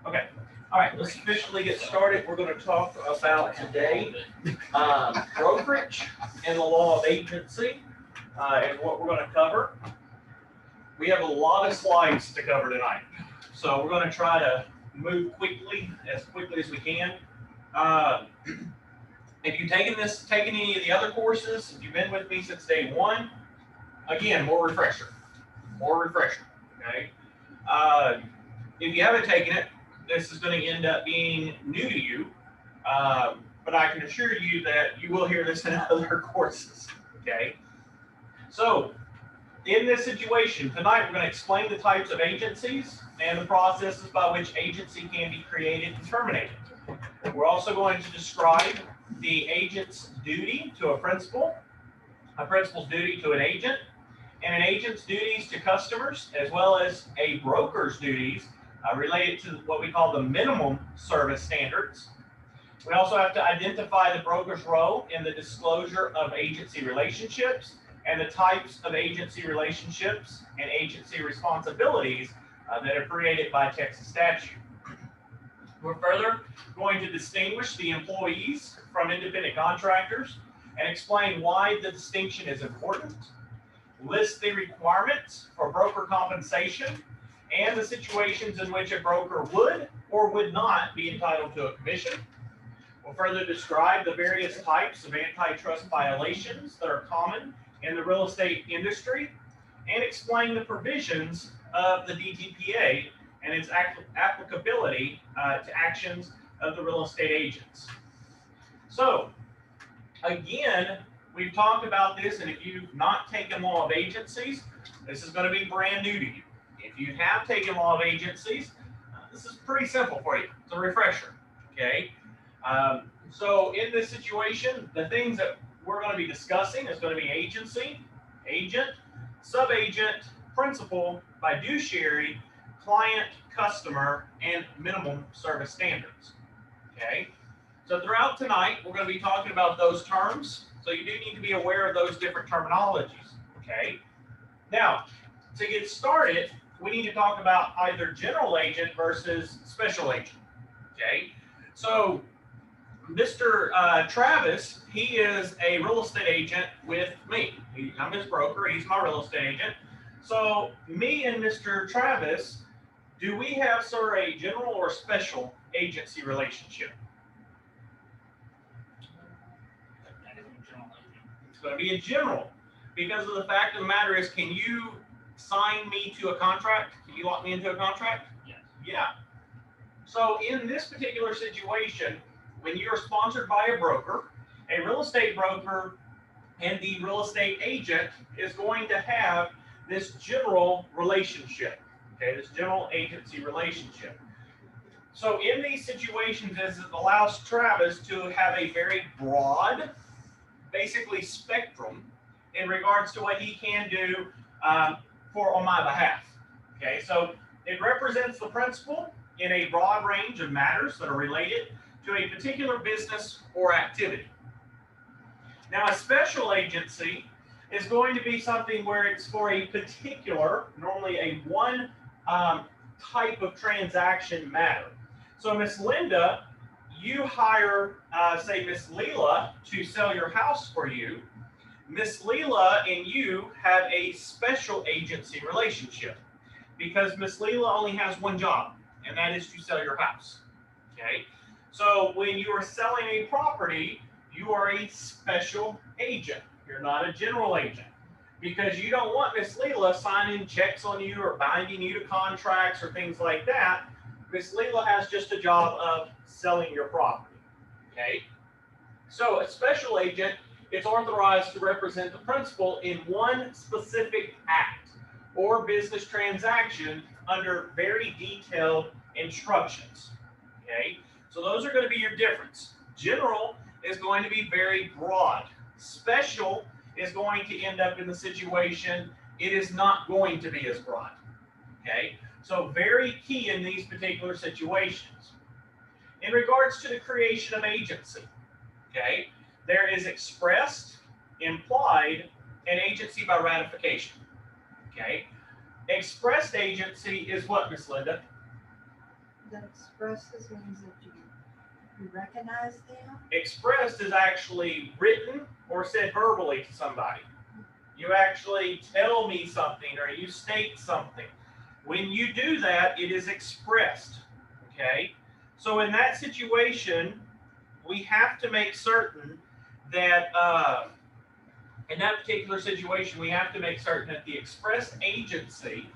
Okay. All right, let's officially get started. We're going to talk about today brokerage and the law of agency is what we're going to cover. We have a lot of slides to cover tonight, so we're going to try to move quickly as we can. Uh, if you've taken any of the other courses, if you've been with me since day one, again, more refresher. Okay. Uh, if you haven't taken it, this is going to end up being new to you, but I can assure you that you will hear this in other courses, okay? So, in this situation, tonight we're going to explain the types of agencies and the processes by which agency can be created and terminated. We're also going to describe the agent's duty to a principal principal's duty to an agent, and an agent's duties to customers, as well as a broker's duties related to what we call the minimum service standards. We also have to identify the broker's role in the disclosure of agency relationships and the types of agency relationships and agency responsibilities that are created by Texas statute. We're further going to distinguish the employees from independent contractors and explain why the distinction is important, list the requirements for broker compensation and the situations in which a broker would or would not be entitled to a commission. We'll further describe the various types of antitrust violations that are common in the real estate industry and explain the provisions of the DTPA and its applicability to actions of the real estate agents. So, again, we've talked about this, and if you've not taken law of agencies, this is going to be brand new to you. If you have taken law of agencies, this is pretty simple for you. It's a refresher, okay? So in this situation, the things that we're going to be discussing is going to be agency, agent, subagent, principal, fiduciary, client, customer, and minimum service standards, okay? So throughout tonight, we're going to be talking about those terms. So you do need to be aware of those different terminologies, okay? Now, to get started, we need to talk about either general agent versus special agent, okay? So Mr. Travis, he is a real estate agent with me. I'm his broker, he's my real estate agent. So me and Mr. Travis, do we have, sir, a general or special agency relationship? It's going to be a general, because of the fact of the matter is, can you sign me to a contract? Can you lock me into a contract? Yes. Yeah. So in this particular situation, when you're sponsored by a broker, a real estate broker and the real estate agent is going to have this general relationship, okay, this general agency relationship. So in these situations, it allows Travis to have a very broad, basically spectrum in regards to what he can do on my behalf. Okay, so it represents the principal in a broad range of matters that are related to a particular business or activity. Now, a special agency is going to be something where it's for a particular, normally a one type of transaction matter. So, Miss Linda, you hire, say, Miss Leela to sell your house for you. Miss Leela and you have a special agency relationship because Miss Leela only has one job, and that is to sell your house. Okay? So when you are selling a property, you are a special agent. You're not a general agent because you don't want Miss Leela signing checks on you or binding you to contracts or things like that. Miss Leela has just a job of selling your property. Okay? So a special agent is authorized to represent the principal in one specific act or business transaction under very detailed instructions. Okay? So those are going to be your difference. General is going to be very broad. Special is going to end up in the situation it is not going to be as broad. Okay? So very key in these particular situations. In regards to the creation of agency, okay, there is expressed, implied, and agency by ratification. Okay? Expressed agency is what, Miss Linda? That expresses means that you recognize them? Expressed is actually written or said verbally to somebody. You actually tell me something or you state something. When you do that, it is expressed. Okay? So in that situation, we have to make certain that in that particular situation, we have to make certain that the express agency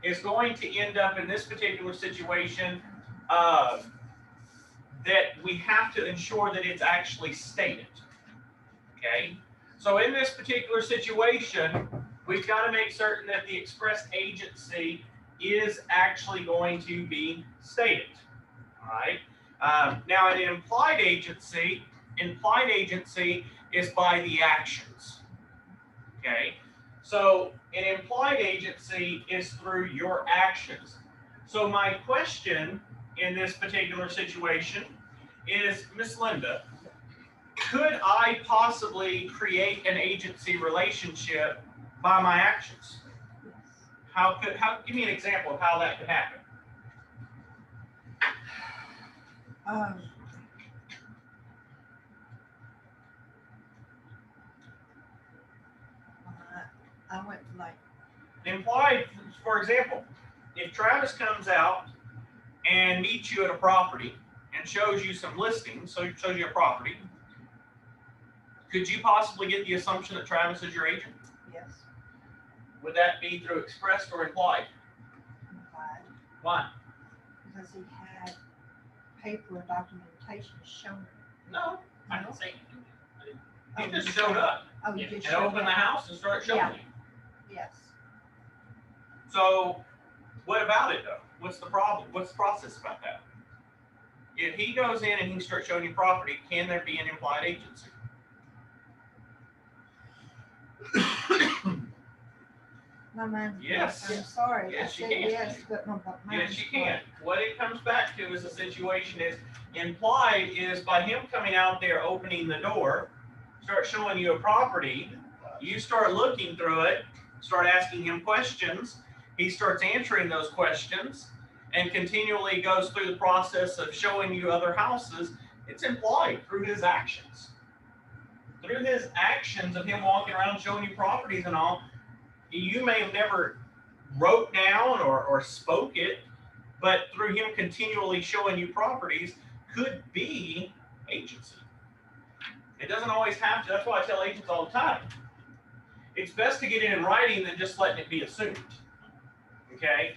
is going to end up in this particular situation that we have to ensure that it's actually stated. Okay? So in this particular situation, we've got to make certain that the express agency is actually going to be stated. All right? Now, an implied agency is by the actions. Okay? So an implied agency is through your actions. So my question in this particular situation is, Miss Linda, could I possibly create an agency relationship by my actions? Yes. Give me an example of how that could happen. I went like. Implied, for example, if Travis comes out and meets you at a property and shows you some listings, so shows you a property, could you possibly get the assumption that Travis is your agent? Yes. Would that be through expressed or implied? Implied. Why? Because he had paper documentation showing it. No, I didn't say anything. He just you showed up Oh, you and just showed opened the up. house and started showing you. Yes. So what about it though? What's the problem? What's the process about that? If he goes in and he starts showing you property, can there be an implied agency? My mind's Yes. I'm sorry. Yes, I you said can. yes, but my mind's Yes, you can. What it comes back to is the situation is implied is by him coming out there, opening the door, start showing you a property, you start looking through it, start asking him questions, he starts answering those questions, and continually goes through the process of showing you other houses. It's implied through his actions. Through his actions of him walking around showing you properties and all, you may have never wrote down or spoke it, but through him continually showing you properties could be agency. It doesn't always have to. That's why I tell agents all the time. It's best to get it in writing than just letting it be assumed. Okay?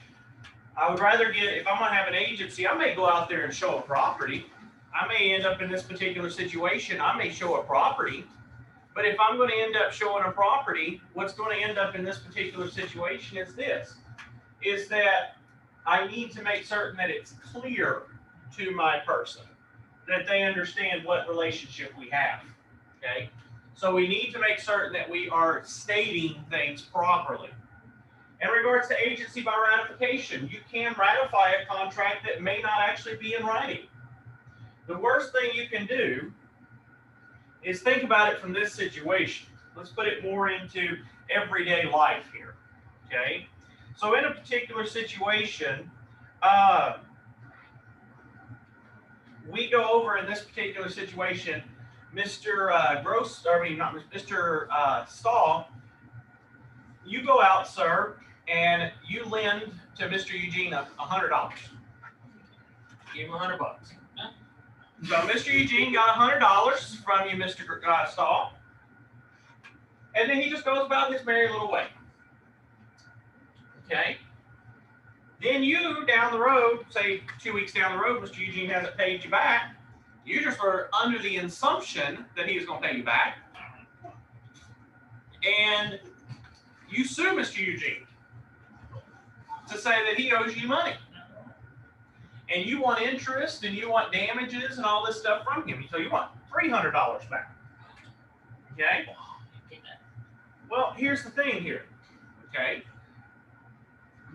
I would rather get, if I'm going to have an agency, I may go out there and show a property. I may end up in this particular situation. I may show a property. But if I'm going to end up showing a property, what's going to end up in this particular situation is this, is that I need to make certain that it's clear to my person, that they understand what relationship we have, okay? So we need to make certain that we are stating things properly. In regards to agency by ratification, you can ratify a contract that may not actually be in writing. The worst thing you can do is think about it from this situation. Let's put it more into everyday life here, okay? So in a particular situation, we go over in this particular situation, Mr. Mr. Stahl, you go out, sir, and you lend to Mr. Eugene $100. Give him $100. So Mr. Eugene got $100 from you, Mr. Stahl, and then he just goes about his merry little way. Okay? Then you, down the road, say 2 weeks down the road, Mr. Eugene hasn't paid you back. You just were under the assumption that he was going to pay you back. And you sue Mr. Eugene to say that he owes you money. And you want interest and you want damages and all this stuff from him. So you want $300 back. Okay? Well, here's the thing here. Okay?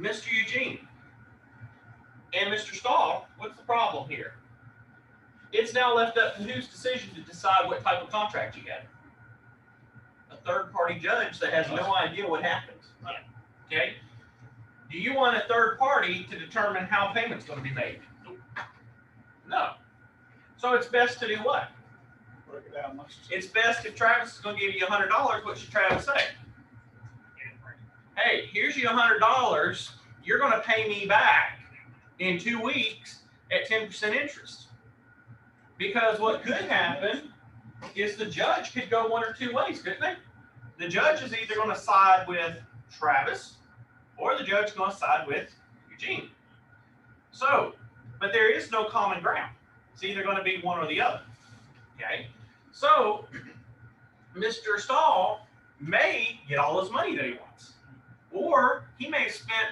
Mr. Eugene and Mr. Stahl, what's the problem here? It's now left up to whose decision to decide what type of contract you get. A third-party judge that has no idea what happened. Okay? Do you want a third party to determine how payment's going to be made? Nope. No. So it's best to do what? Work it out much. It's best if Travis is going to give you $100. What should Travis say? Hey, here's you $100. You're going to pay me back in 2 weeks at 10% interest. Because what could happen is the judge could go one or two ways, couldn't they? The judge is either going to side with Travis or the judge is going to side with Eugene. So, but there is no common ground. It's either going to be one or the other. Okay? So, Mr. Stahl may get all his money that he wants. Or he may have spent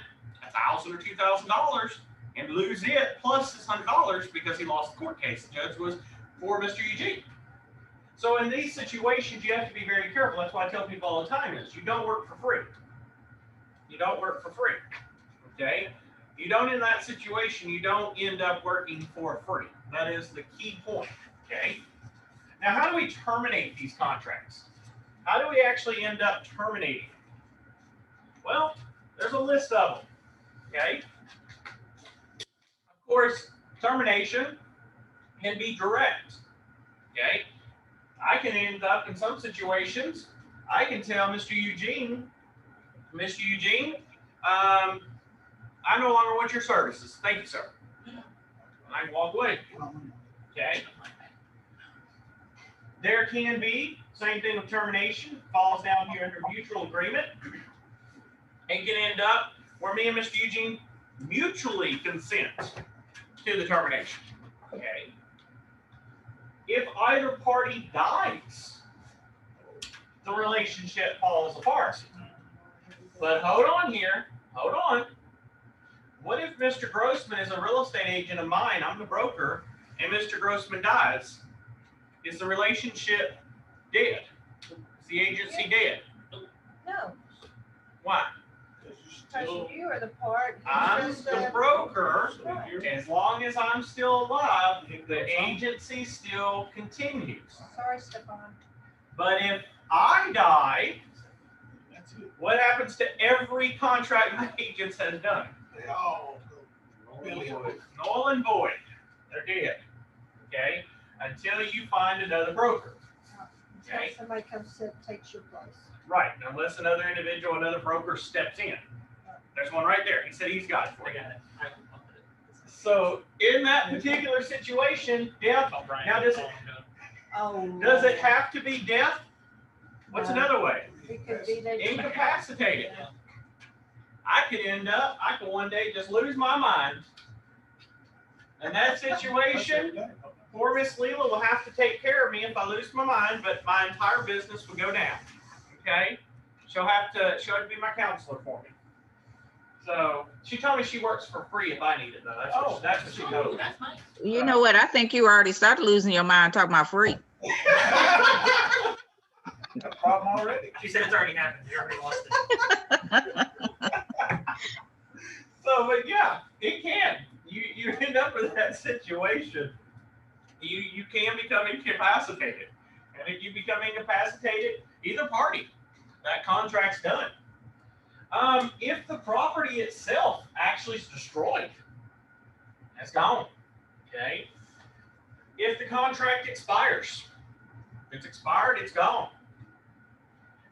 $1,000 or $2,000 and lose it plus his $100 because he lost the court case. The judge was for Mr. Eugene. So in these situations, you have to be very careful. That's why I tell people all the time is you don't work for free. You don't work for free. Okay? You don't, in that situation, you don't end up working for free. That is the key point. Okay? Now, how do we terminate these contracts? How do we actually end up terminating? Well, there's a list of them. Okay? Of course, termination can be direct. Okay? I can end up in some situations, I can tell Mr. Eugene, I no longer want your services. Thank you, sir. And I can walk away. Okay? There can be, same thing with termination, falls down here under mutual agreement. And can end up where me and Mr. Eugene mutually consent to the termination. Okay? If either party dies, the relationship falls apart. But hold on here. Hold on. What if Mr. Grossman is a real estate agent of mine, I'm the broker, and Mr. Grossman dies? Is the relationship dead? Is the agency dead? No, Why? because you are the part. I'm the broker. As long as I'm still alive, the agency still continues. Sorry, Stefan. But if I die, That's it. what happens to every contract my agents has done? They all go. Null and void. They're dead. Okay? Until you find another broker. Until Okay. somebody comes and takes your place. Right. Unless another individual, another broker steps in. There's one right there. He said he's got it for you. So in that particular situation, death. Now does it have to be death? What's No. another way? It could be that. Incapacitated. I could one day just lose my mind. In that situation, poor Miss Leela will have to take care of me if I lose my mind, but my entire business will go down. Okay? She'll have to be my counselor for me. So she told me she works for free if I need it though. That's what she told me. That's nice. You know what? I think you already started losing your mind talking about free. A problem already. She said it's already happened. You already lost it. So, but yeah, it can. You end up with that situation. You can become incapacitated. And if you become incapacitated, either party, that contract's done. If the property itself actually is destroyed, it's gone. Okay? If the contract expires, if it's expired, it's gone.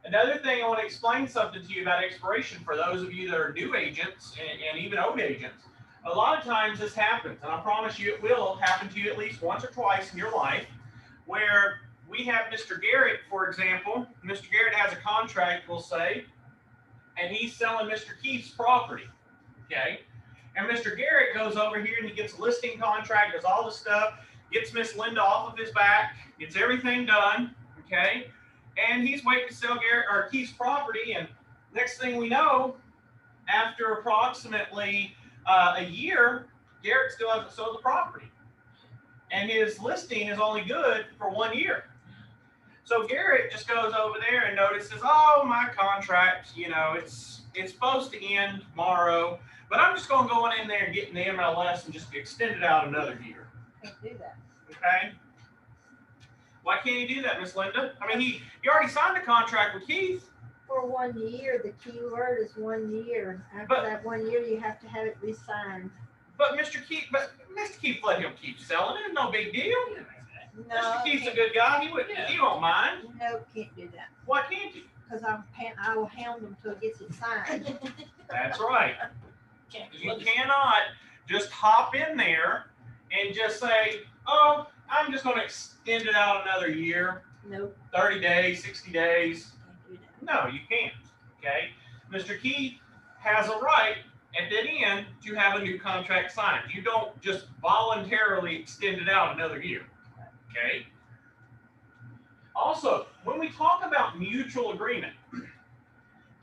Another thing I want to explain something to you about expiration for those of you that are new agents and even old agents. A lot of times this happens, and I promise you it will happen to you at least once or twice in your life, where we have Mr. Garrett, for example. Mr. Garrett has a contract, we'll say, and he's selling Mr. Keith's property, okay? And Mr. Garrett goes over here and he gets a listing contract, does all the stuff, gets Miss Linda off of his back, gets everything done, okay? And he's waiting to sell Garrett or Keith's property, and next thing we know, after approximately a year, Garrett still hasn't sold the property. And his listing is only good for 1 year. So Garrett just goes over there and notices, oh, my contract, it's supposed to end tomorrow, but I'm just going to go in there and get in the MLS and just extend it out another year. Can't do that. Okay? Why can't he do that, Miss Linda? I mean, he already signed a contract with Keith. For 1 year, the key word is 1 year. After But- that 1 year, you have to have it re-signed. But Mr. Keith let him keep selling it. No big deal. No, Mr. Keith's a good guy. He won't mind. no, can't do that, Why can't you? because I will hound him till it gets it signed. That's right. You cannot just hop in there and just say, oh, I'm just going to extend it out another year, Nope, 30 days, 60 days. can't do that. No, you can't. Okay? Mr. Keith has a right at the end to have a new contract signed. You don't just voluntarily extend it out another year. Okay? Also, when we talk about mutual agreement,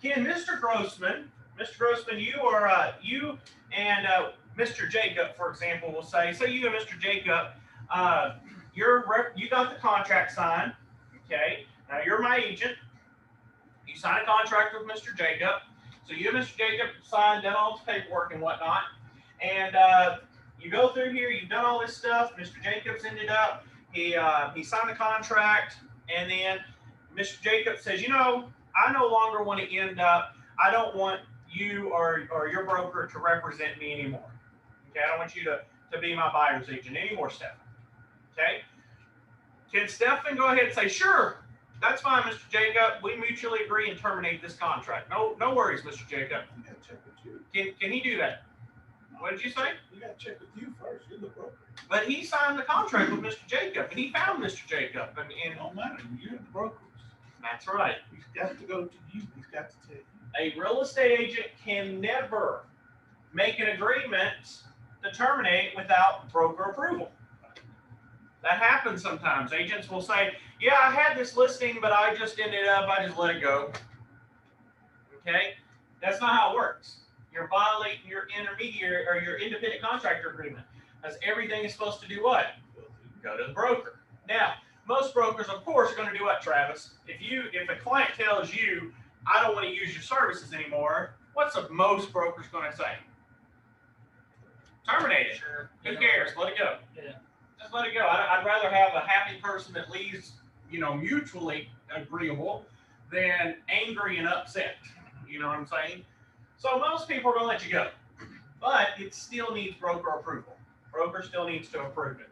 can Mr. Grossman, you and Mr. Jacob, for example, will say you and Mr. Jacob, you got the contract signed, okay? Now you're my agent. You sign a contract with Mr. Jacob. So you and Mr. Jacob signed, done all this paperwork and whatnot, and you go through here. You've done all this stuff. Mr. Jacobs ended up. He signed the contract, and then Mr. Jacob says, you know, I no longer want to end up. I don't want you or your broker to represent me anymore. Okay, I don't want you to be my buyer's agent anymore, Stephen. Okay, can Stephen go ahead and say, sure, that's fine, Mr. Jacob. We mutually agree and terminate this contract. No worries, Mr. Jacob. You gotta check with you. Can he do that? What did you say? You gotta check with you first. You're the broker. But he signed the contract with Mr. Jacob, and he found Mr. Jacob, and It don't matter. You're the broker. that's right. He's got to go to you. He's got to tell you. A real estate agent can never make an agreement to terminate without broker approval. That happens sometimes. Agents will say, yeah, I had this listing, but I just let it go. Okay? That's not how it works. You're violating your intermediary or your independent contractor agreement. Because everything is supposed to do what? Go to the broker. Now, most brokers, of course, are going to do what, Travis? If a client tells you, I don't want to use your services anymore, what's most brokers going to say? Terminate it. Sure. Who cares? Let it go. Yeah. Just let it go. I'd rather have a happy person that leaves, mutually agreeable than angry and upset. You know what I'm saying? So most people are going to let you go, but it still needs broker approval. Broker still needs to approve it.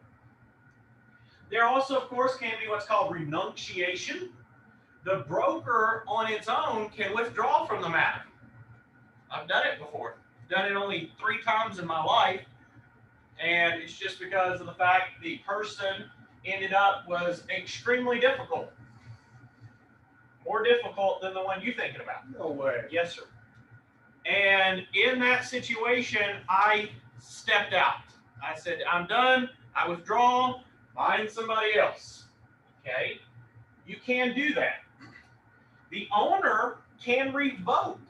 There also, of course, can be what's called renunciation. The broker on its own can withdraw from the matter. I've done it before. Done it only 3 times in my life. And it's just because of the fact the person was extremely difficult. More difficult than the one you're thinking about. No way. Yes, sir. And in that situation, I stepped out. I said, I'm done. I withdraw. Find somebody else. Okay? You can do that. The owner can revoke.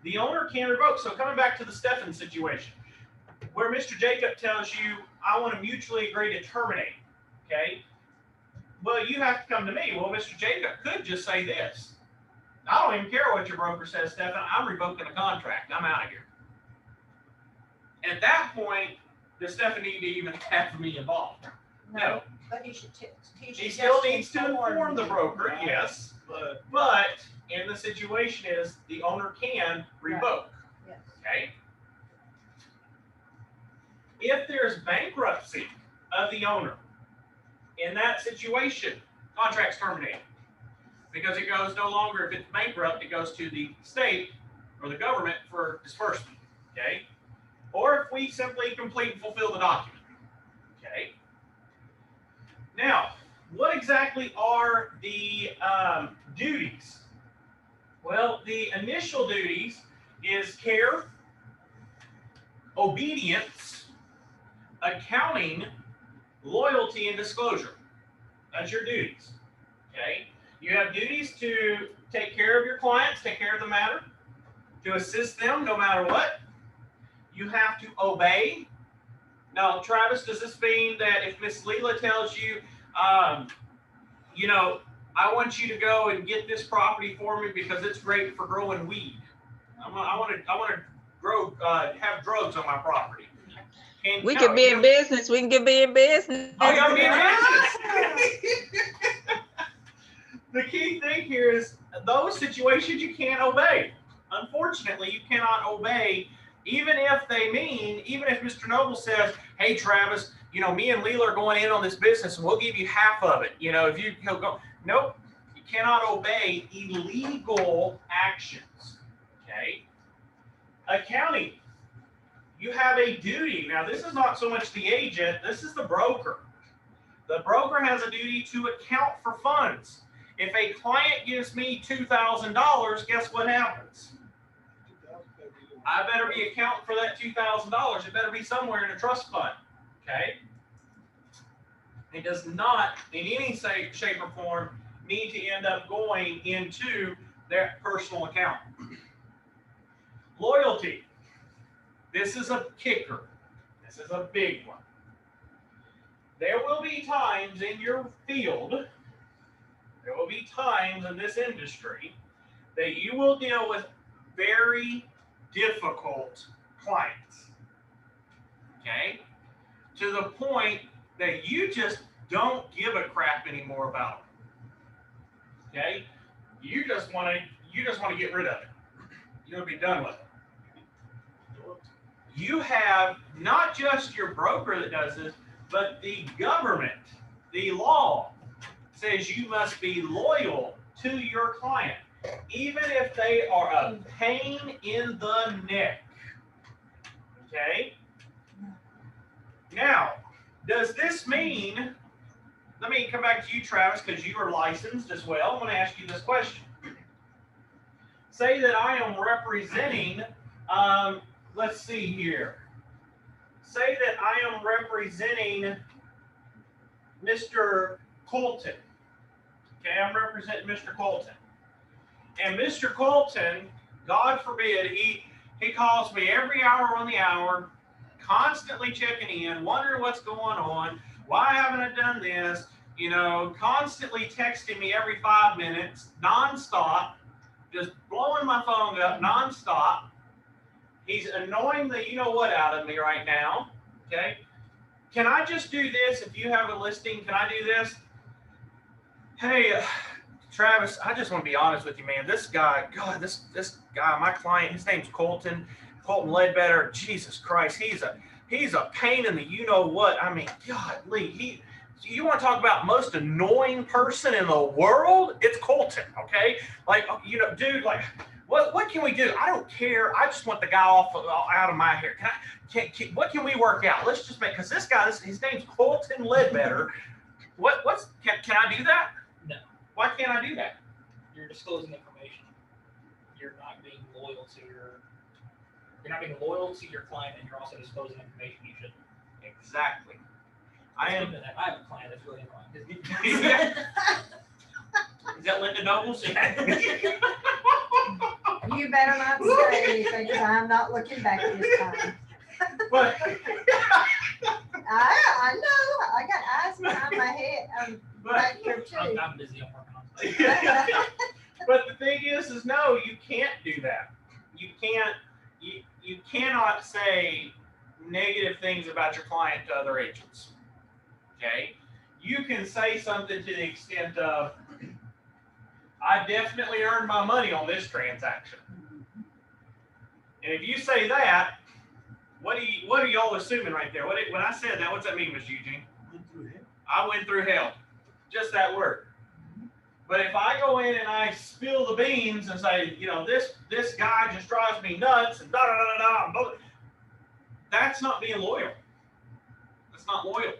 The owner can revoke. So coming back to the Stephen situation, where Mr. Jacob tells you, I want to mutually agree to terminate. Okay? Well, you have to come to me. Well, Mr. Jacob could just say this. I don't even care what your broker says, Stephen. I'm revoking the contract. I'm out of here. At that point, does Stephen need to even have me involved? No. But he should. He still needs to inform the broker, yes. But in the situation is the owner can revoke. Yes. Okay? If there's bankruptcy of the owner, in that situation, contract's terminated. Because it goes no longer, if it's bankrupt, it goes to the state or the government for disbursement. Okay? Or if we simply complete and fulfill the document. Okay? Now, what exactly are the duties? Well, the initial duties is care, obedience, accounting, loyalty, and disclosure. That's your duties. Okay? You have duties to take care of your clients, take care of the matter, to assist them no matter what. You have to obey. Now, Travis, does this mean that if Miss Leela tells you, I want you to go and get this property for me because it's great for growing weed. I want to grow, have drugs on my property. We could be in business. We can be in business. Oh, y'all be in business. The key thing here is those situations you can't obey. Unfortunately, you cannot obey Even if Mr. Noble says, hey, Travis, me and Leela are going in on this business and we'll give you half of it. He'll go, nope, you cannot obey illegal actions. Okay. Accounting, you have a duty. Now, this is not so much the agent, this is the broker. The broker has a duty to account for funds. If a client gives me $2,000, guess what happens? I better be accounting for that $2,000. It better be somewhere in a trust fund. Okay? It does not, in any shape or form, need to end up going into their personal account. Loyalty. This is a kicker. This is a big one. There will be times in your field, there will be times in this industry that you will deal with very difficult clients. Okay? To the point that you just don't give a crap anymore about them. Okay? You just want to get rid of it. You want to be done with it. You have not just your broker that does this, but the government, the law says you must be loyal to your client, even if they are a pain in the neck. Okay? Now, does this mean, let me come back to you, Travis, because you are licensed as well. I'm going to ask you this question. Say that I am representing, let's see here. Say that I am representing Mr. Colton. Okay, I'm representing Mr. Colton. And Mr. Colton, God forbid, he calls me every hour on the hour, constantly checking in, wondering what's going on, why haven't I done this, constantly texting me every 5 minutes, nonstop, just blowing my phone up nonstop. He's annoying the you-know-what out of me right now, okay? Can I just do this if you have a listing? Can I do this? Hey, Travis, I just want to be honest with you, man. This guy, God, this guy, my client, his name's Colton Ledbetter. Jesus Christ, he's a pain in the you-know-what. I mean, golly, you want to talk about most annoying person in the world? It's Colton, okay? Like, dude, like, what can we do? I don't care. I just want the guy out of my hair. What can we work out? Let's just make, because this guy, his name's Colton Ledbetter. Can I do that? No. Why can't I do that? You're disclosing information. You're not being loyal to your client, and you're also disclosing information you shouldn't. Exactly. I have a client that's really annoying. Is that Linda Nobles? You better not say anything, because I'm not looking back this time. But I know, I got eyes behind my head, I'm back here too. I'm busy, I'm working on stuff. But the thing is no, you can't do that. You cannot say negative things about your client to other agents. Okay? You can say something to the extent of, I definitely earned my money on this transaction. And if you say that, what are y'all assuming right there? When I said that, what's that mean, Mr. Eugene? I went through hell. Just that word. But if I go in and I spill the beans and say, this guy just drives me nuts and da-da-da-da-da, that's not being loyal. That's not loyal.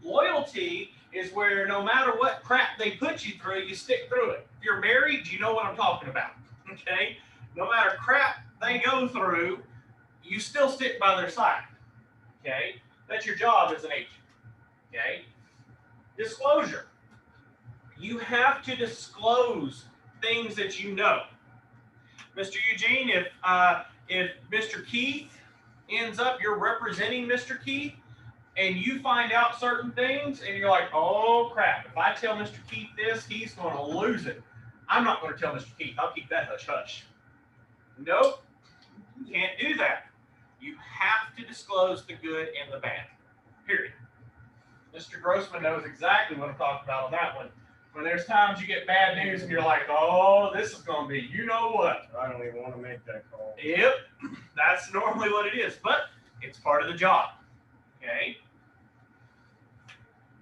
Loyalty is where no matter what crap they put you through, you stick through it. If you're married, you know what I'm talking about. Okay? No matter crap they go through, you still stick by their side. Okay? That's your job as an agent. Okay? Disclosure. You have to disclose things that you know. Mr. Eugene, if Mr. Keith ends up, you're representing Mr. Keith, and you find out certain things, and you're like, oh crap, if I tell Mr. Keith this, he's going to lose it. I'm not going to tell Mr. Keith. I'll keep that hush-hush. Nope. You can't do that. You have to disclose the good and the bad. Period. Mr. Grossman knows exactly what I'm talking about on that one. When there's times you get bad news and you're like, oh, this is going to be, you know what? I don't even want to make that call. Yep, that's normally what it is, but it's part of the job. Okay.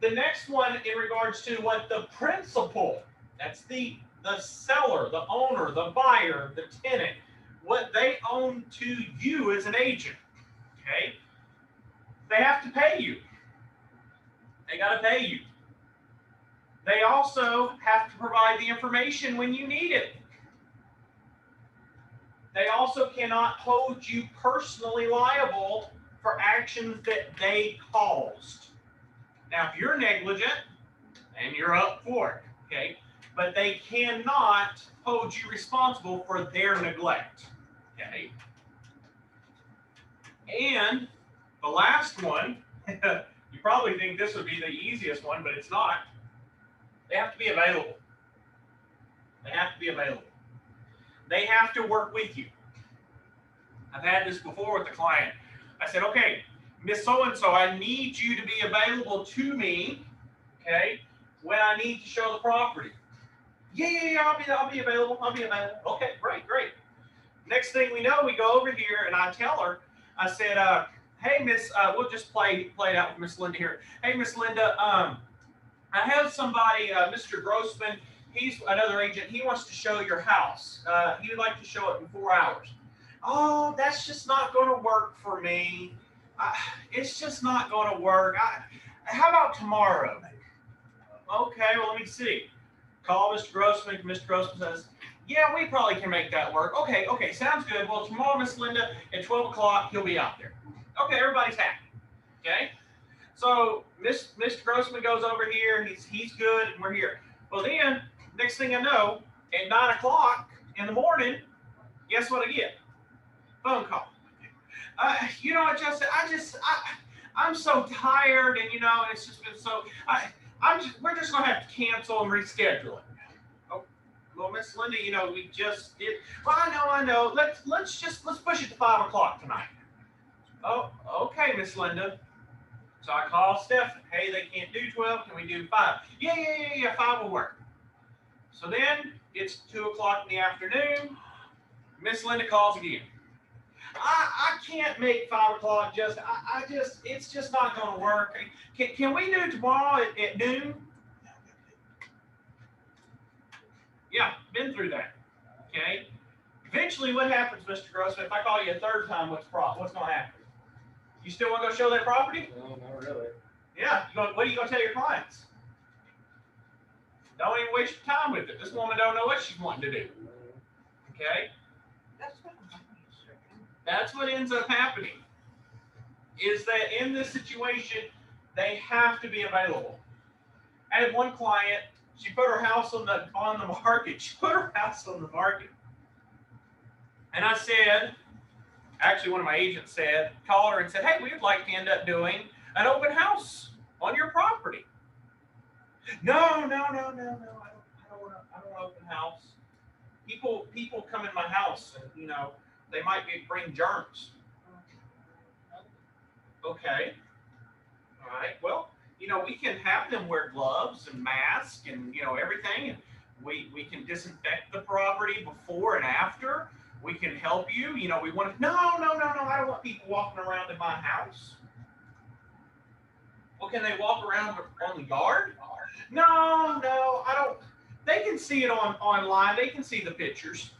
The next one in regards to what the principal, that's the seller, the owner, the buyer, the tenant, what they own to you as an agent. Okay. They have to pay you. They got to pay you. They also have to provide the information when you need it. They also cannot hold you personally liable for actions that they caused. Now, if you're negligent, then you're up for it, okay? But they cannot hold you responsible for their neglect, okay? And the last one, you probably think this would be the easiest one, but it's not. They have to be available. They have to be available. They have to work with you. I've had this before with a client. I said, okay, Miss So-and-so, I need you to be available to me, okay, when I need to show the property. Yeah, I'll be available. I'll be available. Okay, great. Next thing we know, we go over here and I tell her, I said, hey, Miss, we'll just play it out with Miss Linda here. Hey, Miss Linda, I have somebody, Mr. Grossman, he's another agent. He wants to show your house. He would like to show it in 4 hours. Oh, that's just not going to work for me. It's just not going to work. How about tomorrow? Okay, well, let me see. Call Mr. Grossman. Mr. Grossman says, yeah, we probably can make that work. Okay, sounds good. Well, tomorrow, Miss Linda, at 12 o'clock, he'll be out there. Okay, everybody's happy. Okay? So Mr. Grossman goes over here, he's good, and we're here. Well, then, next thing I know, at 9 o'clock in the morning, guess what I get? Phone call. You know what, Justin? I'm so tired, and it's just been so. We're just gonna have to cancel and reschedule it. Oh, well, Miss Linda, we just did. Well, I know. Let's push it to 5 o'clock tonight. Oh, okay, Miss Linda. So I call Stephanie. Hey, they can't do 12. Can we do 5? Yeah. 5 will work. So then it's 2 o'clock in the afternoon. Miss Linda calls again. I can't make 5 o'clock. It's just not going to work. Can we do tomorrow at noon? Yeah, been through that. Okay. Eventually, what happens, Mr. Grossman? If I call you a third time, what's going to happen? You still want to go show that property? No, not really. Yeah. What are you going to tell your clients? Don't even waste your time with it. This woman don't know what she's wanting to do. Okay. That's what I'm sure. That's what ends up happening. Is that in this situation, they have to be available. I had one client. She put her house on the market. She put her house on the market, and I said. Actually, one of my agents called her and said, hey, we would like to end up doing an open house on your property. No. I don't want an open house. People come in my house and, they might bring germs. Okay. All right. Well, we can have them wear gloves and masks and, everything. And we can disinfect the property before and after. We can help you. We want to. No. I don't want people walking around in my house. Well, can they walk around on the yard? No. I don't. They can see it online. They can see the pictures.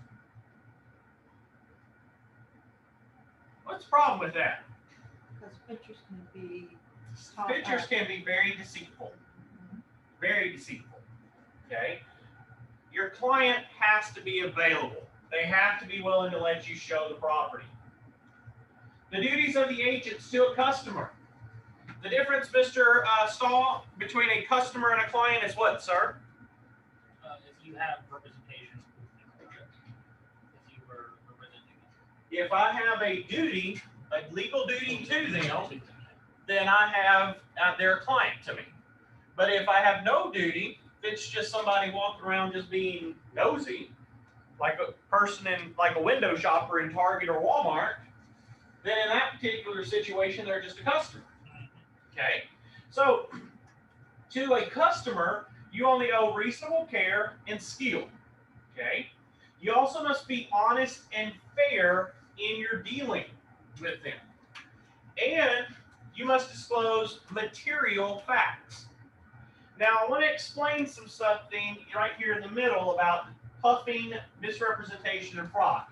What's the problem with that? Because pictures can be. Pictures can be very deceitful. Very deceitful. Okay. Your client has to be available. They have to be willing to let you show the property. The duties of the agent to a customer. The difference, Mr. Stahl, between a customer and a client is what, sir? If you have representation, if you were representing. If I have a duty, a legal duty to them, then I have, they're a client to me. But if I have no duty, if it's just somebody walking around just being nosy, like a person like a window shopper in Target or Walmart, then in that particular situation, they're just a customer. Okay? So, to a customer, You only owe reasonable care and skill. Okay? You also must be honest and fair in your dealing with them. And you must disclose material facts. Now, I want to explain something right here in the middle about puffing, misrepresentation, and fraud.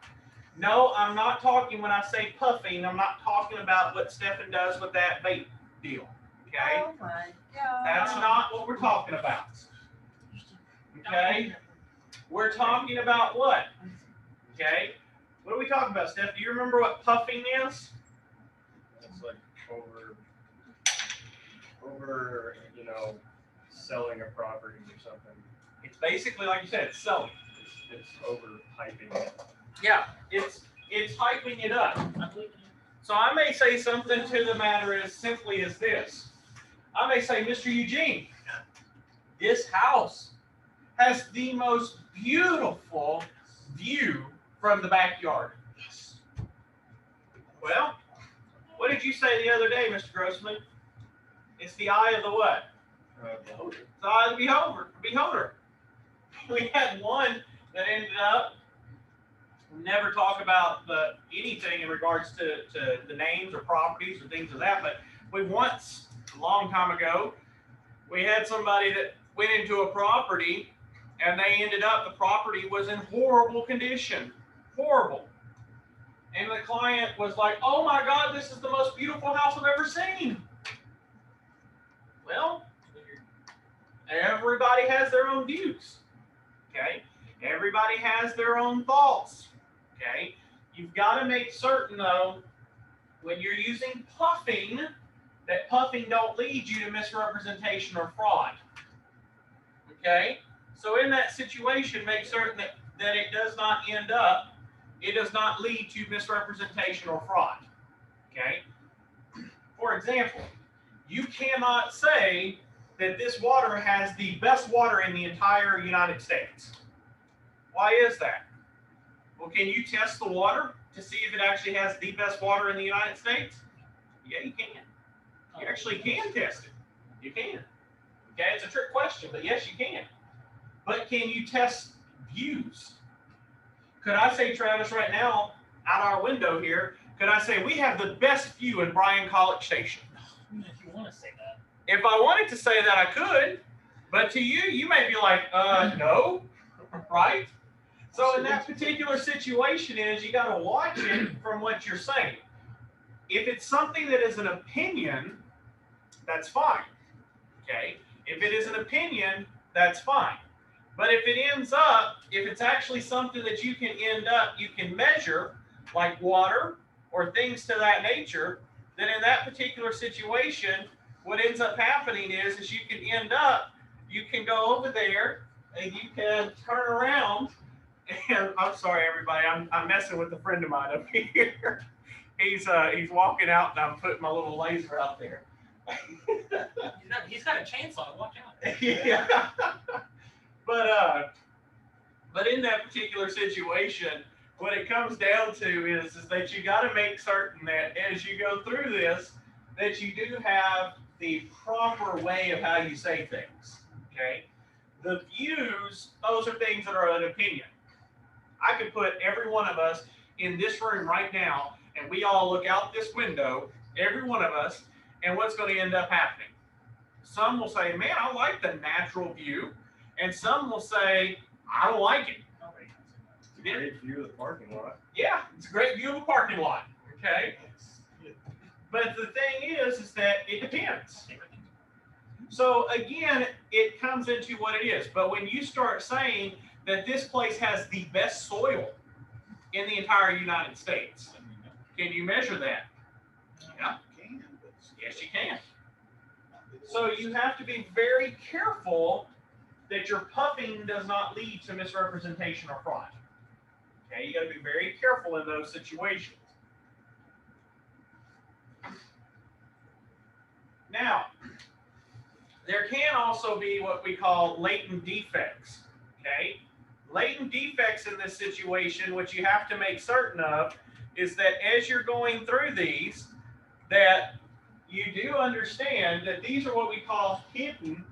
No, I'm not talking, when I say puffing, I'm not talking about what Stefan does with that vape deal. Okay? Oh my God. That's not what we're talking about. Okay? We're talking about what? Okay? What are we talking about, Steph? Do you remember what puffing is? It's like over, selling a property or something. It's basically, like you said, it's selling. It's over hyping it. Yeah, it's hyping it up. I believe in you. So I may say something to the matter as simply as this. I may say, Mr. Eugene, this house has the most beautiful view from the backyard. Well, what did you say the other day, Mr. Grossman? It's the eye of the what? Beholder. It's the eye of the beholder. We had one that ended up, never talk about anything in regards to the names or properties or things of that, but we once, a long time ago, we had somebody that went into a property and they ended up, the property was in horrible condition. Horrible. And the client was like, oh my God, this is the most beautiful house I've ever seen. Well, everybody has their own views. Okay? Everybody has their own thoughts. Okay? You've got to make certain, though, when you're using puffing, that puffing don't lead you to misrepresentation or fraud. Okay? So in that situation, make certain that it does not lead to misrepresentation or fraud. Okay? For example, you cannot say that this water has the best water in the entire United States. Why is that? Well, can you test the water to see if it actually has the best water in the United States? Yeah, you can. You actually can test it. You can. Okay, it's a trick question, but yes, you can. But can you test views? Could I say, Travis, right now, out our window here, could I say we have the best view in Bryan College Station? If you want to say that. If I wanted to say that, I could, but to you, you may be like, no, right? So in that particular situation you got to watch it from what you're saying. If it's something that is an opinion, that's fine, okay? If it is an opinion, that's fine. But if it ends up, if it's actually something that you can measure, like water or things to that nature, then in that particular situation, what ends up happening is you can go over there and you can turn around. And I'm sorry, everybody, I'm messing with a friend of mine up here. He's walking out and I'm putting my little laser out there. He's got a chainsaw. Watch out. Yeah. But in that particular situation, what it comes down to is that you got to make certain that as you go through this, that you do have the proper way of how you say things. Okay. The views, those are things that are an opinion. I could put every one of us in this room right now, and we all look out this window, every one of us, and what's going to end up happening? Some will say, man, I like the natural view. And some will say, I don't like it. It's a great view of the parking lot. Yeah, it's a great view of a parking lot. Okay. But the thing is that it depends. So again, it comes into what it is. But when you start saying that this place has the best soil in the entire United States, can you measure that? Yeah. Yes, you can. So you have to be very careful that your puffing does not lead to misrepresentation or fraud. Okay, you got to be very careful in those situations. Now, there can also be what we call latent defects. Okay, latent defects in this situation, what you have to make certain of is that as you're going through these, that you do understand that these are what we call hidden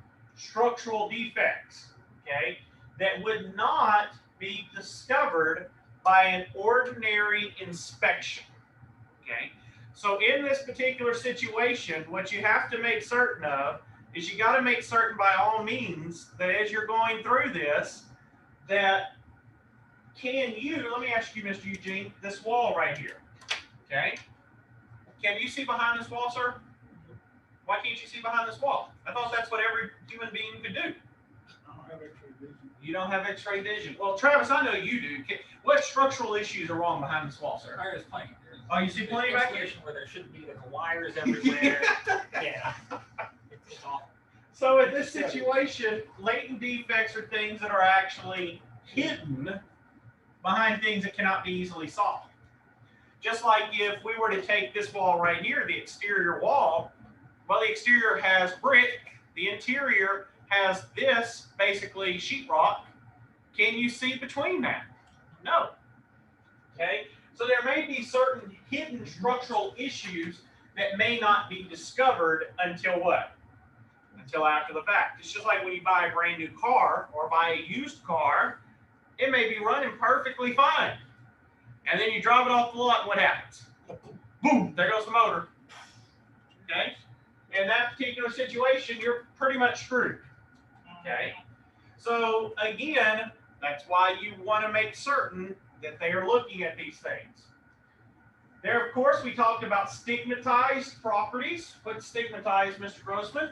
structural defects, okay, that would not be discovered by an ordinary inspection, okay? So in this particular situation, what you have to make certain of is you got to make certain by all means that as you're going through this, that let me ask you, Mr. Eugene, this wall right here, okay? Can you see behind this wall, sir? Why can't you see behind this wall? I thought that's what every human being could do. I don't have X-ray vision. You don't have X-ray vision. Well, Travis, I know you do. What structural issues are wrong behind this wall, sir? There's plenty. Oh, you see plenty back here? Where there shouldn't be, the wires everywhere. Yeah. It's awful. So in this situation, latent defects are things that are actually hidden behind things that cannot be easily solved. Just like if we were to take this wall right here, the exterior wall, well, the exterior has brick, the interior has this, basically sheetrock. Can you see between that? No. Okay, so there may be certain hidden structural issues that may not be discovered until what? Until after the fact. It's just like when you buy a brand new car or buy a used car, it may be running perfectly fine. And then you drive it off the lot, and what happens? Boom, there goes the motor. Okay? In that particular situation, you're pretty much screwed. Okay? So again, that's why you want to make certain that they are looking at these things. There, of course, we talked about stigmatized properties. What's stigmatized, Mr. Grossman?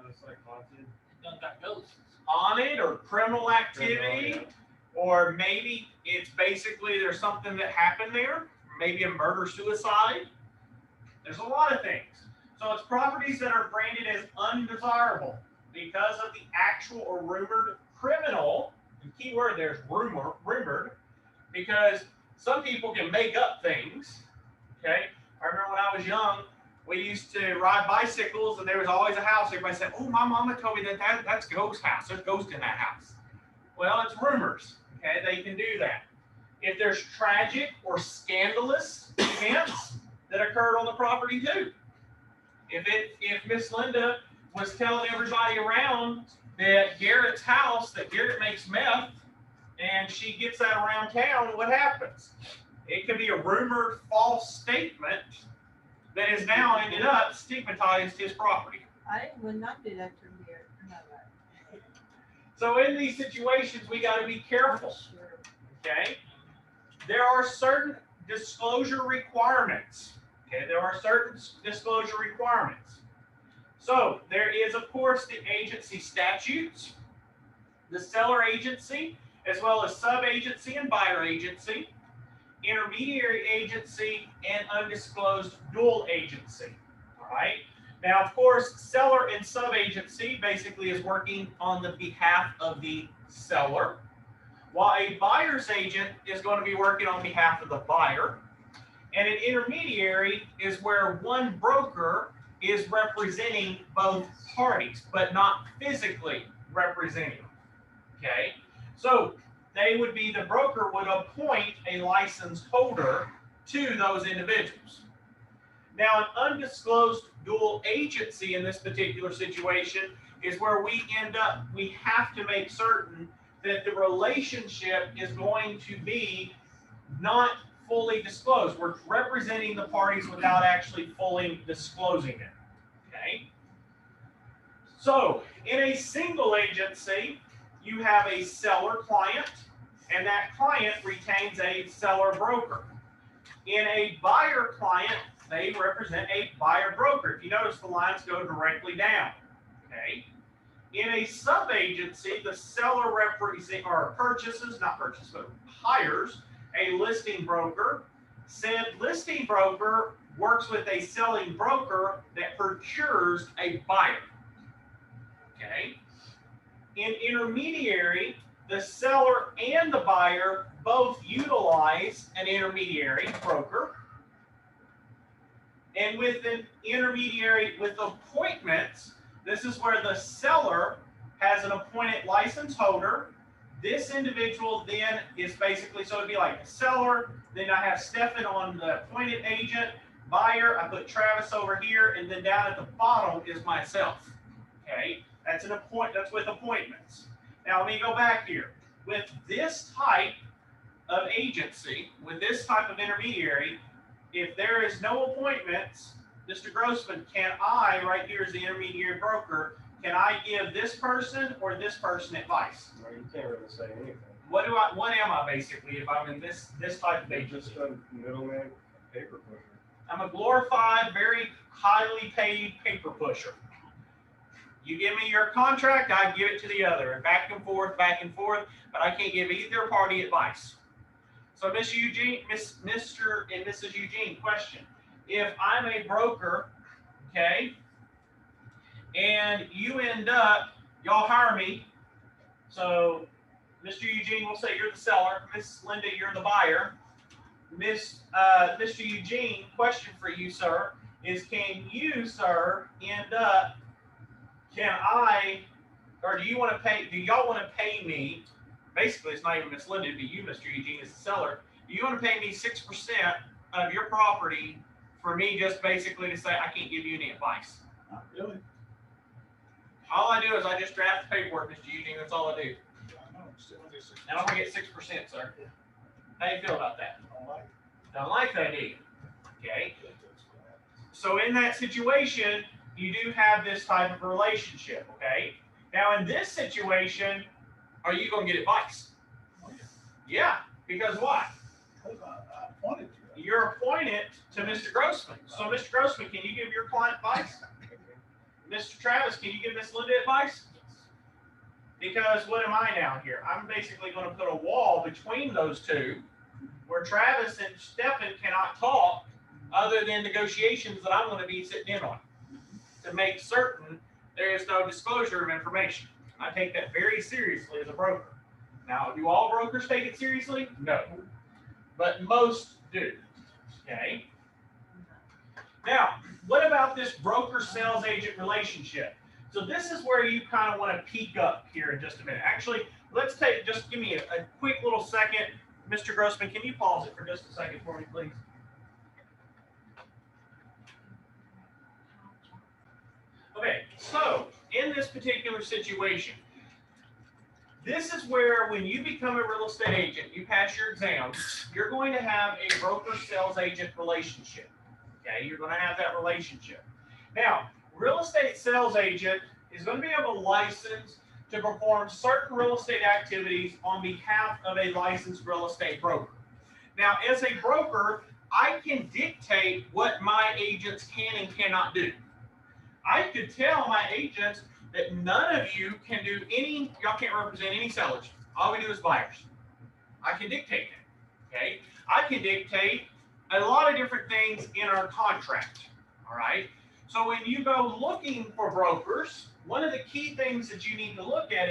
It's like haunted. Done got ghosts. Haunted or criminal activity, Criminal, or maybe it's basically there's something that happened there, maybe a murder-suicide. There's a lot of things. So it's properties that are branded as undesirable because of the actual or rumored criminal. The key word there is rumored, because some people can make up things. Okay, I remember when I was young, we used to ride bicycles, and there was always a house. Everybody said, "Oh, my mama told me that's ghost house. There's ghost in that house." Well, it's rumors. Okay, they can do that. If there's tragic or scandalous events that occurred on the property too. If Miss Linda was telling everybody around that Garrett's house, that Garrett makes meth, and she gets that around town, what happens? It could be a rumored false statement that has now ended up stigmatized his property. I would not do that to me. No, So in these situations, we got to be careful. sure. Okay, there are certain disclosure requirements. Okay, there are certain disclosure requirements. So there is, of course, the agency statutes, the seller agency, as well as sub-agency and buyer agency, intermediary agency, and undisclosed dual agency. All right. Now, of course, seller and sub-agency basically is working on the behalf of the seller, while a buyer's agent is going to be working on behalf of the buyer. And an intermediary is where one broker is representing both parties, but not physically representing. Okay, so they would be, the broker would appoint a license holder to those individuals. Now, an undisclosed dual agency in this particular situation is where we have to make certain that the relationship is going to be not fully disclosed. We're representing the parties without actually fully disclosing it. Okay. So in a single agency, you have a seller client, and that client retains a seller broker. In a buyer client, they represent a buyer broker. If you notice, the lines go directly down. Okay. In a sub-agency, the seller hires a listing broker. Said listing broker works with a selling broker that procures a buyer. Okay. In intermediary, the seller and the buyer both utilize an intermediary broker. And with an intermediary with appointments, this is where the seller has an appointed license holder. This individual then is basically, so it'd be like the seller, then I have Stefan on the appointed agent, buyer, I put Travis over here, and then down at the bottom is myself. Okay, that's with appointments. Now let me go back here. With this type of agency, with this type of intermediary, if there is no appointments, Mr. Grossman, can I, right here as the intermediary broker, can I give this person or this person advice? No, you can't really say anything. What am I basically if I'm in this type of You're agency? just a middleman paper pusher. I'm a glorified, very highly paid paper pusher. You give me your contract, I give it to the other, and back and forth, but I can't give either party advice. So, Mr. and Mrs. Eugene, question. If I'm a broker, okay, and you end up, y'all hire me, so Mr. Eugene will say you're the seller, Miss Linda, you're the buyer. Mr. Eugene, question for you, sir, is can you, sir, end up, do y'all want to pay me, basically it's not even Miss Linda, but you, Mr. Eugene, is the seller, do you want to pay me 6% of your property for me just basically to say I can't give you any advice? Not really. All I do is I just draft the paperwork, Mr. Eugene, that's all I do. I know, still only 6%. And I'm gonna get 6%, sir. How do you feel about that? Don't like it. Don't like that, do you? Okay. But that's what happens. So in that situation, you do have this type of relationship, okay? Now in this situation, are you gonna get advice? Oh, yeah. Yeah, because why? Because I appointed you. You're appointed to Mr. Grossman. So Mr. Grossman, can you give your client advice? Mr. Travis, can you give Miss Linda advice? Because what am I now here? I'm basically gonna put a wall between those two where Travis and Stephen cannot talk other than negotiations that I'm gonna be sitting in on to make certain there is no disclosure of information. I take that very seriously as a broker. Now, do all brokers take it seriously? No. But most do. Okay. Now, what about this broker sales agent relationship? So this is where you kind of want to peek up here in just a minute. Actually, just give me a quick little second. Mr. Grossman, can you pause it for just a second for me, please? Okay, so in this particular situation, this is where when you become a real estate agent, you pass your exams, you're going to have a broker sales agent relationship. Okay, you're going to have that relationship. Now, real estate sales agent is going to be able to license to perform certain real estate activities on behalf of a licensed real estate broker. Now, as a broker, I can dictate what my agents can and cannot do. I could tell my agents that none of you can do y'all can't represent any sellers. All we do is buyers. I can dictate that, okay? I can dictate a lot of different things in our contract, all right? So when you go looking for brokers, one of the key things that you need to look at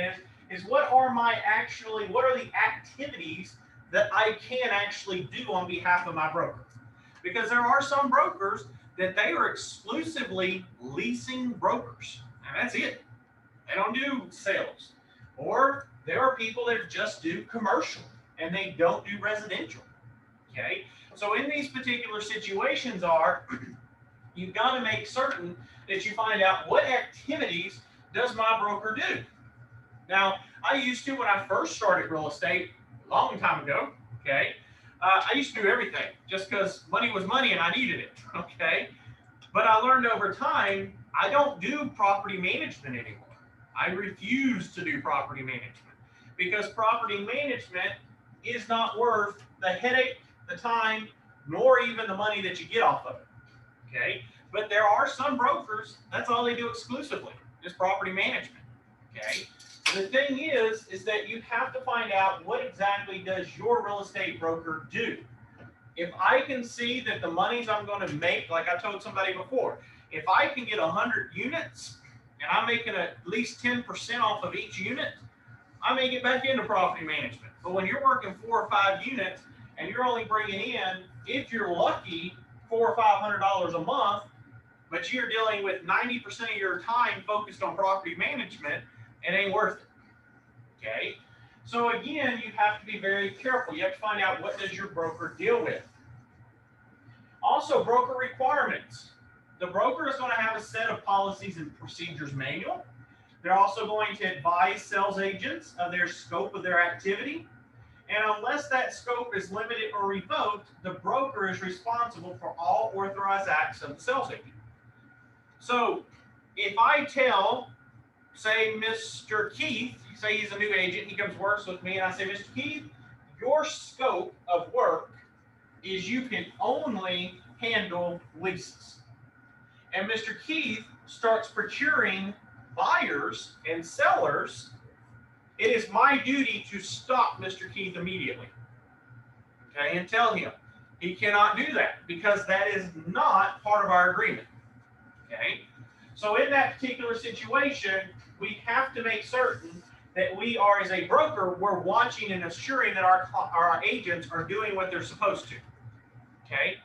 is what are the activities that I can actually do on behalf of my broker? Because there are some brokers that they are exclusively leasing brokers, and that's it. They don't do sales. Or there are people that just do commercial and they don't do residential, okay? So in these particular situations you've got to make certain that you find out what activities does my broker do. Now, I used to, when I first started real estate a long time ago, okay, I used to do everything just because money was money and I needed it, okay? But I learned over time, I don't do property management anymore. I refuse to do property management because property management is not worth the headache, the time, nor even the money that you get off of it, okay? But there are some brokers, that's all they do exclusively, is property management, okay? The thing is that you have to find out what exactly does your real estate broker do. If I can see that the monies I'm going to make, like I told somebody before, if I can get 100 units and I'm making at least 10% off of each unit, I may get back into property management. But when you're working 4 or 5 units and you're only bringing in, if you're lucky, $400 or $500 a month, but you're dealing with 90% of your time focused on property management, it ain't worth it, okay? So again, you have to be very careful. You have to find out what does your broker deal with. Also, broker requirements. The broker is going to have a set of policies and procedures manual. They're also going to advise sales agents of their scope of their activity. And unless that scope is limited or revoked, the broker is responsible for all authorized acts of the sales agent. So if I tell, say, Mr. Keith, say he's a new agent, he comes works with me, and I say, Mr. Keith, your scope of work is you can only handle leases. And Mr. Keith starts procuring buyers and sellers. It is my duty to stop Mr. Keith immediately, okay, and tell him he cannot do that because that is not part of our agreement, okay? So in that particular situation, we have to make certain that we are, as a broker, we're watching and assuring that our agents are doing what they're supposed to, okay?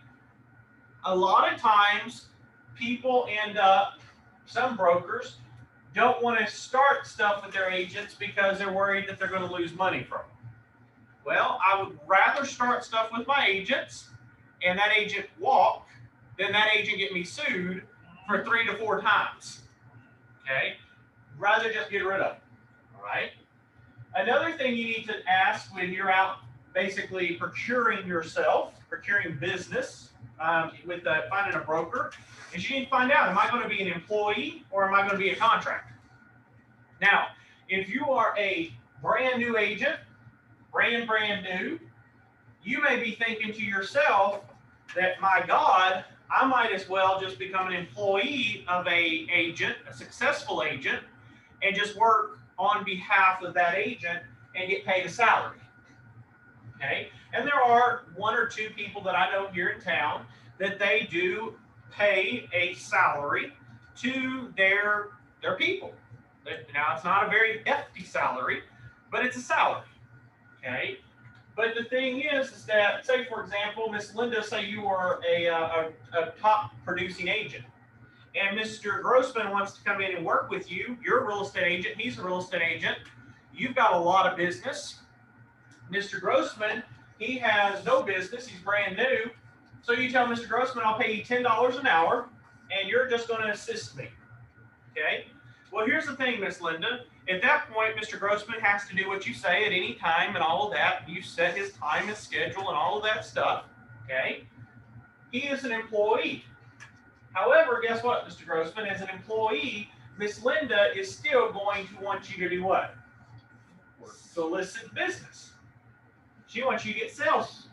A lot of times, people end up, some brokers, don't want to start stuff with their agents because they're worried that they're going to lose money from them. Well, I would rather start stuff with my agents and that agent walk than that agent get me sued for 3 to 4 times. Okay? Rather just get rid of it. All right? Another thing you need to ask when you're out basically procuring yourself, procuring business with finding a broker, is you need to find out, am I going to be an employee or am I going to be a contractor? Now, if you are a brand new agent, brand new, you may be thinking to yourself that, my God, I might as well just become an employee of a agent, a successful agent, and just work on behalf of that agent and get paid a salary. Okay? And there are 1 or 2 people that I know here in town that they do pay a salary to their people. Now, it's not a very hefty salary, but it's a salary. Okay? But the thing is that, say, for example, Miss Linda, say you are a top producing agent, and Mr. Grossman wants to come in and work with you. You're a real estate agent. He's a real estate agent. You've got a lot of business. Mr. Grossman, he has no business. He's brand new. So you tell Mr. Grossman, I'll pay you $10 an hour, and you're just going to assist me. Okay? Well, here's the thing, Miss Linda. At that point, Mr. Grossman has to do what you say at any time and all of that. You set his time and schedule and all of that stuff. Okay? He is an employee. However, guess what, Mr. Grossman? As an employee, Miss Linda is still going to want you to do what? Solicit business. She wants you to get sales.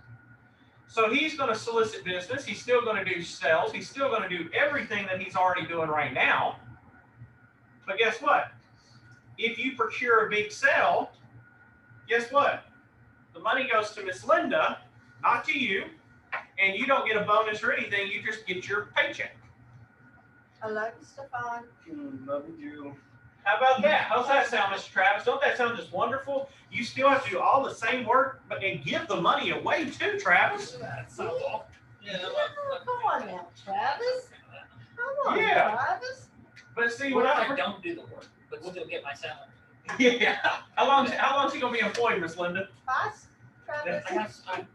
So he's going to solicit business. He's still going to do sales. He's still going to do everything that he's already doing right now. But guess what? If you procure a big sale, guess what? The money goes to Miss Linda, not to you, and you don't get a bonus or anything. You just get your paycheck. I love you, Stefan. Love you. How about that? How's that sound, Mr. Travis? Don't that sound just wonderful? You still have to do all the same work, but and give the money away too, Travis. Come on now, Travis. Come on, Yeah. Travis. But see, What what if I don't do the work, but still get my salary? yeah. How long's he gonna be employed, Miss Linda? Us, Travis. I'm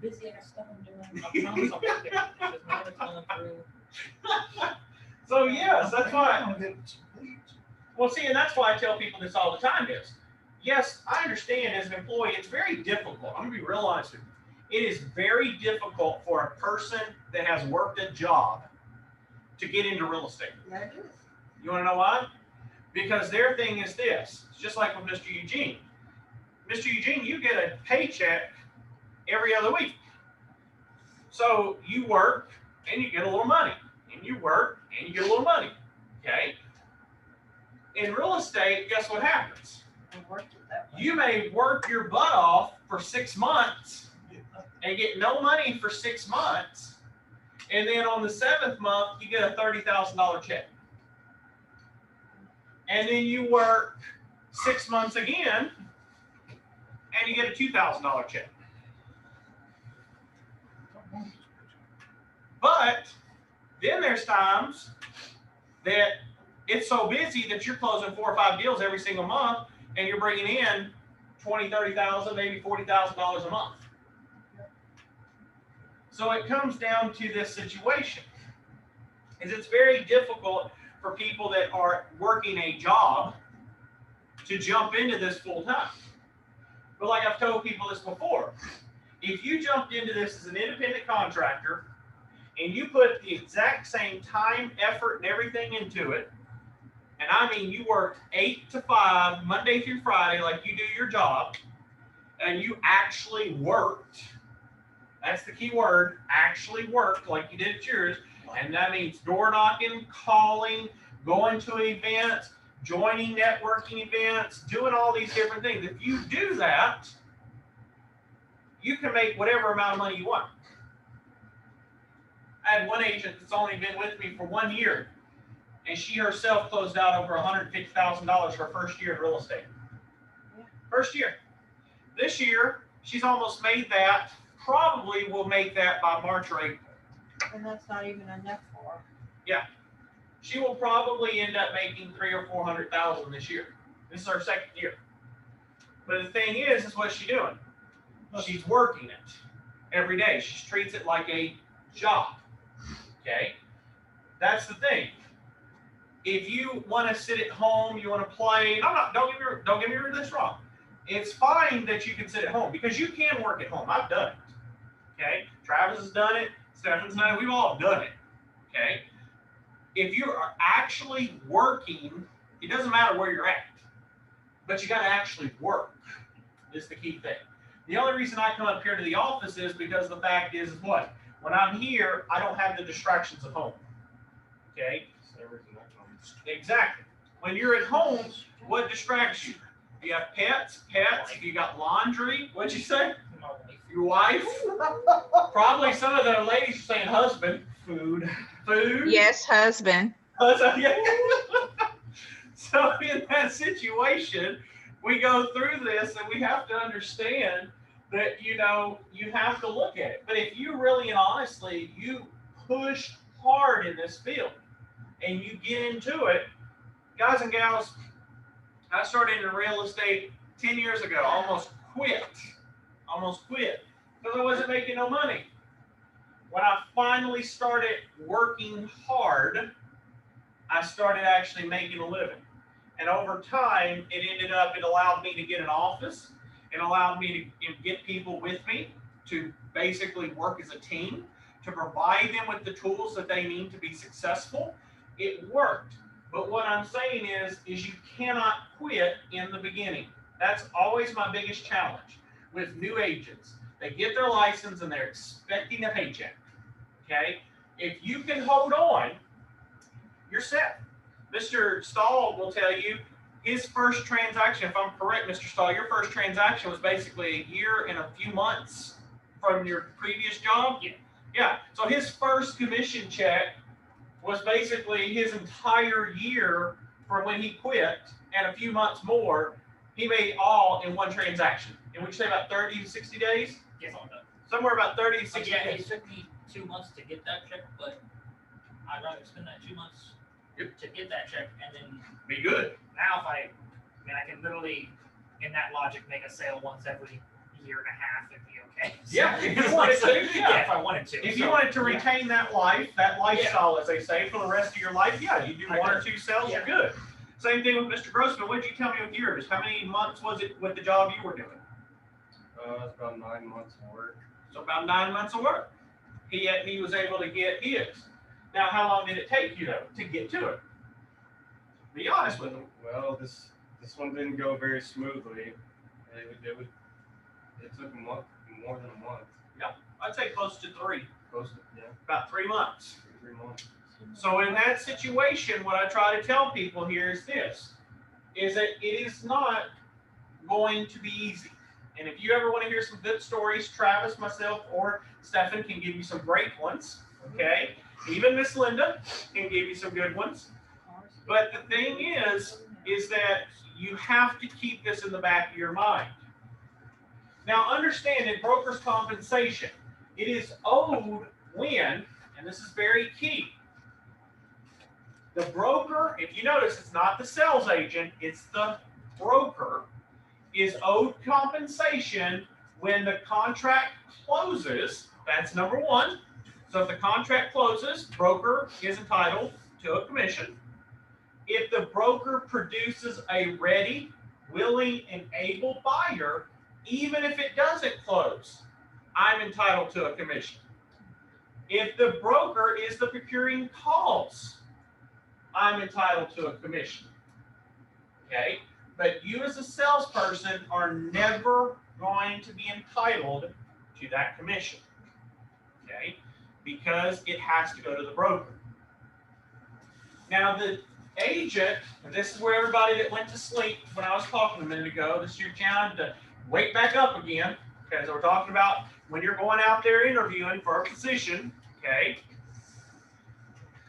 busy. I got stuff I'm doing. I promise I'll get there. Just never telling through. So yes, that's why. Well, see, and that's why I tell people this all the time is, yes, I understand as an employee, it's very difficult. I'm gonna be real honest with you. It is very difficult for a person that has worked a job to get into real estate. Yeah, it is. You wanna know why? Because their thing is this. It's just like with Mr. Eugene. Mr. Eugene, you get a paycheck every other week. So you work and you get a little money. And you work and you get a little money. Okay? In real estate, guess what happens? I worked it that way. You may work your butt off for 6 months and get no money for 6 months. And then on the 7th month, you get a $30,000 check. And then you work 6 months again and you get a $2,000 check. But then there's times that it's so busy that you're closing 4 or 5 deals every single month and you're bringing in $20,000, $30,000, maybe $40,000 a month. So it comes down to this situation, is it's very difficult for people that are working a job to jump into this full time. But like I've told people this before, if you jumped into this as an independent contractor and you put the exact same time, effort, and everything into it, and I mean you worked 8 to 5, Monday through Friday, like you do your job, and you actually worked, that's the key word, actually worked like you did at yours, and that means door knocking, calling, going to events, joining networking events, doing all these different things. If you do that, you can make whatever amount of money you want. I had one agent that's only been with me for 1 year, and she herself closed out over $150,000 her first year in real estate. First year. This year, she's almost made that, probably will make that by March or April. And that's not even enough for her. Yeah. She will probably end up making $300,000 or $400,000 this year. This is her second year. But the thing is what she's doing? She's working it every day. She treats it like a job. Okay? That's the thing. If you want to sit at home, you want to play, don't get me this wrong. It's fine that you can sit at home because you can work at home. I've done it. Okay? Travis has done it. Stefan's done it. We've all done it. Okay? If you are actually working, it doesn't matter where you're at, but you got to actually work is the key thing. The only reason I come up here to the office is because the fact is what? When I'm here, I don't have the distractions of home. Okay? Exactly. When you're at home, what distracts you? You have pets, you got laundry. What'd you say? Your wife? Probably some of the ladies are saying husband. Food. Yes, husband. So in that situation, we go through this and we have to understand that, you have to look at it. But if you really and honestly, you push hard in this field and you get into it, guys and gals, I started in real estate 10 years ago, almost quit because I wasn't making no money. When I finally started working hard, I started actually making a living. And over time, it allowed me to get an office. It allowed me to get people with me to basically work as a team, to provide them with the tools that they need to be successful. It worked. But what I'm saying is you cannot quit in the beginning. That's always my biggest challenge with new agents. They get their license and they're expecting a paycheck. Okay? If you can hold on, you're set. Mr. Stahl will tell you his first transaction, if I'm correct, Mr. Stahl, your first transaction was basically a year and a few months from your previous job? Yeah. Yeah. So his first commission check was basically his entire year from when he quit and a few months more. He made all in one transaction. And would you say about 30 to 60 days? Yes, on that. Somewhere about 30 to But 60 yeah, days. it took me 2 months to get that check, but I'd rather spend that 2 months to get that check and then Be good. now I can literally, in that logic, make a sale once every year and a half and be okay. Yeah, if you wanted to, yeah. If I wanted to. If you wanted to yeah. retain that lifestyle, as they say, for the rest of your life, yeah, you do I one or do. two sales, you're Yeah. good. Same thing with Mr. Grossman. What did you tell me with yours? How many months was it with the job you were doing? It's about 9 months of work. So about 9 months of work. He was able to get his. Now, how long did it take you though to get to it? Be honest with him. Well, this one didn't go very smoothly. It took more than a month. I'd say close to 3, Close to, yeah, about 3 months. 3 months. So in that situation, what I try to tell people here is this, is that it is not going to be easy. And if you ever want to hear some good stories, Travis, myself, or Stefan can give you some great ones, okay? Even Miss Linda can give you some good ones. But the thing is that you have to keep this in the back of your mind. Now understand in broker's compensation, it is owed when, and this is very key, the broker, if you notice, it's not the sales agent, it's the broker, is owed compensation when the contract closes. That's number one. So if the contract closes, broker is entitled to a commission. if the broker produces a ready, willing, and able buyer, even if it doesn't close, I'm entitled to a commission. If the broker is the procuring cause, I'm entitled to a commission. Okay? But you as a salesperson are never going to be entitled to that commission. Okay? Because it has to go to the broker. Now the agent, and this is where everybody that went to sleep when I was talking a minute ago, this is your time to wake back up again, because we're talking about when you're going out there interviewing for a position, okay?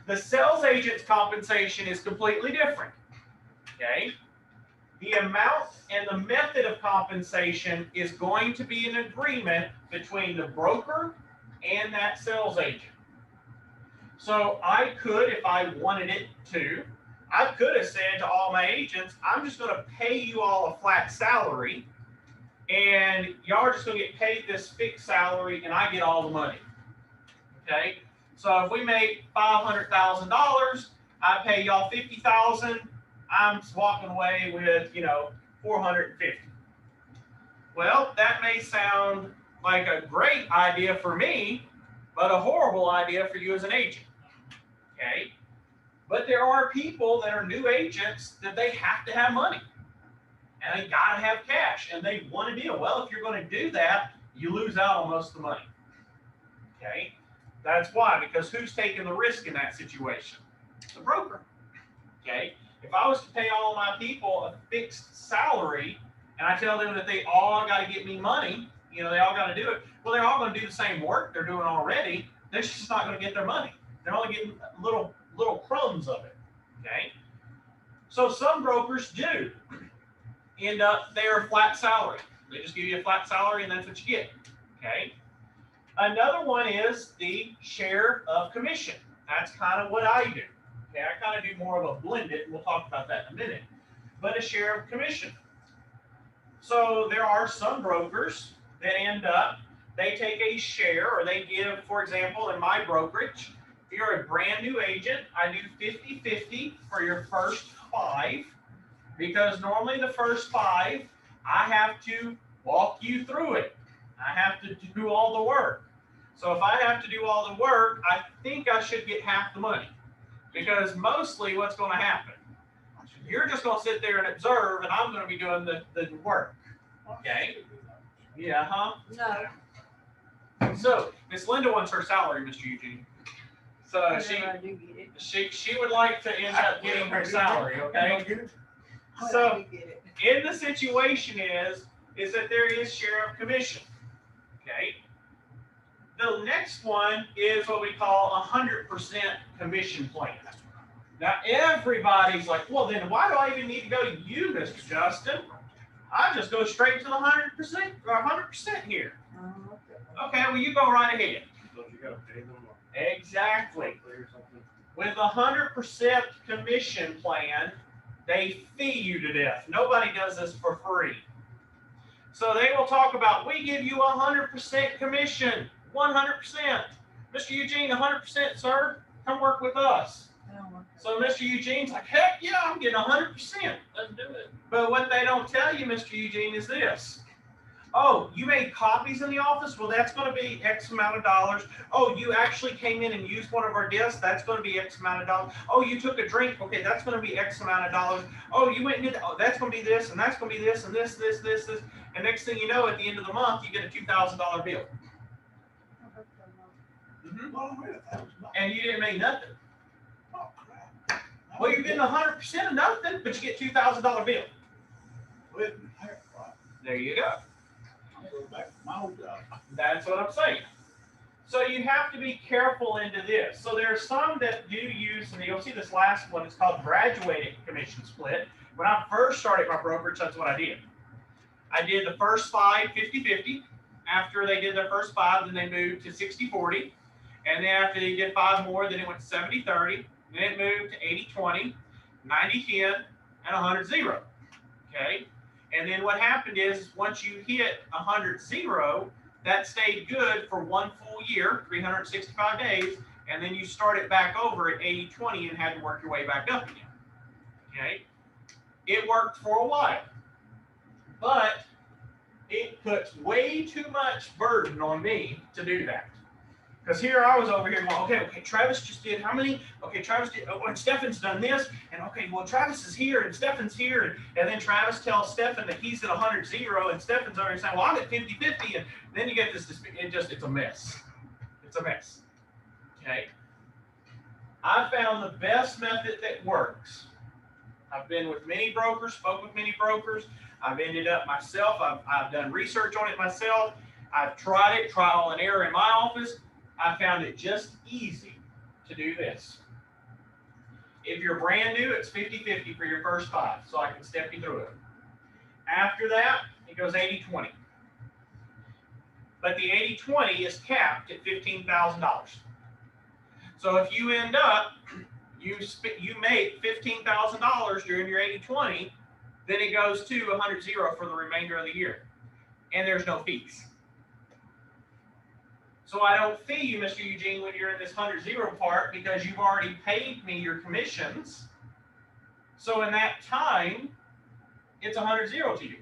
The sales agent's compensation is completely different, okay? The amount and the method of compensation is going to be an agreement between the broker and that sales agent. So I could, if I wanted it to, I could have said to all my agents, I'm just going to pay you all a flat salary, and y'all are just going to get paid this fixed salary, and I get all the money. Okay? So if we make $500,000, I pay y'all $50,000. I'm walking away with, $450,000. Well, that may sound like a great idea for me, but a horrible idea for you as an agent. Okay? But there are people that are new agents that they have to have money. And they got to have cash. And they want a deal. Well, if you're going to do that, you lose out on most of the money. Okay? That's why. Because who's taking the risk in that situation? The broker. Okay? If I was to pay all of my people a fixed salary, and I tell them that they all got to get me money, they all got to do it. Well, they're all going to do the same work they're doing already. They're just not going to get their money. They're only getting little crumbs of it. Okay? So some brokers do end up their flat salary. They just give you a flat salary and that's what you get. Okay? Another one is the share of commission. That's kind of what I do. Okay, I kind of do more of a blended, and we'll talk about that in a minute. But a share of commission. So there are some brokers that end up, they take a share, or they give, for example, in my brokerage, if you're a brand new agent, I do 50-50 for your first 5, because normally the first 5, I have to walk you through it. I have to do all the work. So if I have to do all the work, I think I should get half the money. Because mostly what's going to happen, you're just going to sit there and observe, and I'm going to be doing the work. Okay? Yeah, huh? No. So Miss Linda wants her salary, Mr. Eugene. So Whenever I do get it. she would like to end up getting her salary, okay? Whenever So I do get it. in the situation is that there is share of commission. Okay? The next one is what we call 100% commission plan. Now everybody's like, well then why do I even need to go to you, Mr. Justin? I just go straight to the 100% or 100% here. Okay, well you go right ahead. So you gotta pay them Exactly. or something. With a 100% commission plan, they fee you to death. Nobody does this for free. So they will talk about, we give you 100% commission, 100%. Mr. Eugene, 100%, sir, come work with us. I don't want that. So Mr. Eugene's like, heck yeah, I'm getting 100%. Let's do it. But what they don't tell you, Mr. Eugene, is this. Oh, you made copies in the office? Well, that's going to be X amount of dollars. Oh, you actually came in and used one of our desks? That's going to be X amount of dollars. Oh, you took a drink? Okay, that's going to be X amount of dollars. Oh, you went and did that? Oh, that's going to be this, and that's going to be this, and this. And next thing you know, at the end of the month, you get a $2,000 bill. Mm-hmm. Well, wait, that was not- And you didn't make nothing. oh, crap. Well, you're getting 100% of nothing, but you get $2,000 bill. Wait, heck, right. There you go. I'm going back to my old job. That's what I'm saying. So you have to be careful into this. So there are some that do use, and you'll see this last one, it's called graduated commission split. When I first started my brokerage, that's what I did. I did the first 5, 50-50. After they did their first 5, then they moved to 60-40. And then after they did 5 more, then it went 70-30. Then it moved to 80-20, 90-10, and 100-0. Okay? And then what happened is once you hit 100-0, that stayed good for 1 full year, 365 days, and then you start it back over at 80-20 and had to work your way back up again. Okay, it worked for a while, but it puts way too much burden on me to do that. Because here I was over here going, okay, Travis just did how many? Okay, Travis did, oh, and Stefan's done this, and okay, well, Travis is here, and Stefan's here, and then Travis tells Stefan that he's at 100-0, and Stefan's already saying, well, I'm at 50-50, and then you get this, it's a mess. It's a mess, okay? I found the best method that works. I've been with many brokers, spoke with many brokers. I've ended up myself, I've done research on it myself. I've tried it, trial and error in my office. I found it just easy to do this. If you're brand new, it's 50-50 for your first 5, so I can step you through it. After that, it goes 80-20. But the 80-20 is capped at $15,000. So if you end up, you make $15,000 during your 80-20, then it goes to 100-0 for the remainder of the year. And there's no fees. So I don't fee you, Mr. Eugene, when you're in this 100-0 part because you've already paid me your commissions. So in that time, it's 100-0 to you.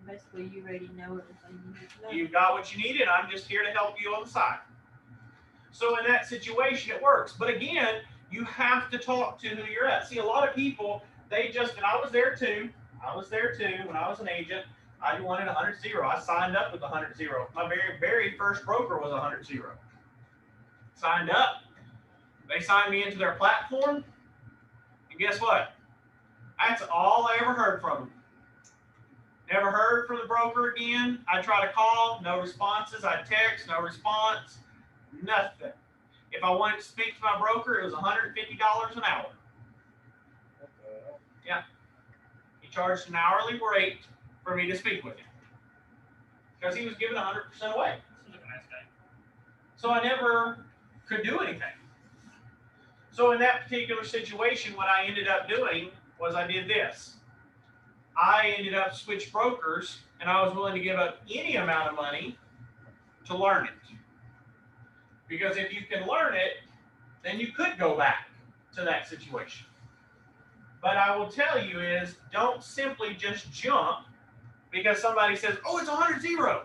Basically, you already know everything you need to know. You've got what you needed. I'm just here to help you on the side. So in that situation, it works. But again, you have to talk to who you're at. See, a lot of people, they just, and I was there too when I was an agent. I wanted 100-0. I signed up with 100-0. My very first broker was 100-0. Signed up. They signed me into their platform. And guess what? That's all I ever heard from them. Never heard from the broker again. I try to call, no responses. I text, no response. Nothing. If I wanted to speak to my broker, it was $150 an hour. What the hell? Yeah. He charged an hourly rate for me to speak with him. Because he was giving 100% away. Seems like a nice guy. So I never could do anything. So in that particular situation, what I ended up doing was I did this. I ended up switch brokers, and I was willing to give up any amount of money to learn it. Because if you can learn it, then you could go back to that situation. But I will tell you is, don't simply just jump because somebody says, oh, it's 100-0.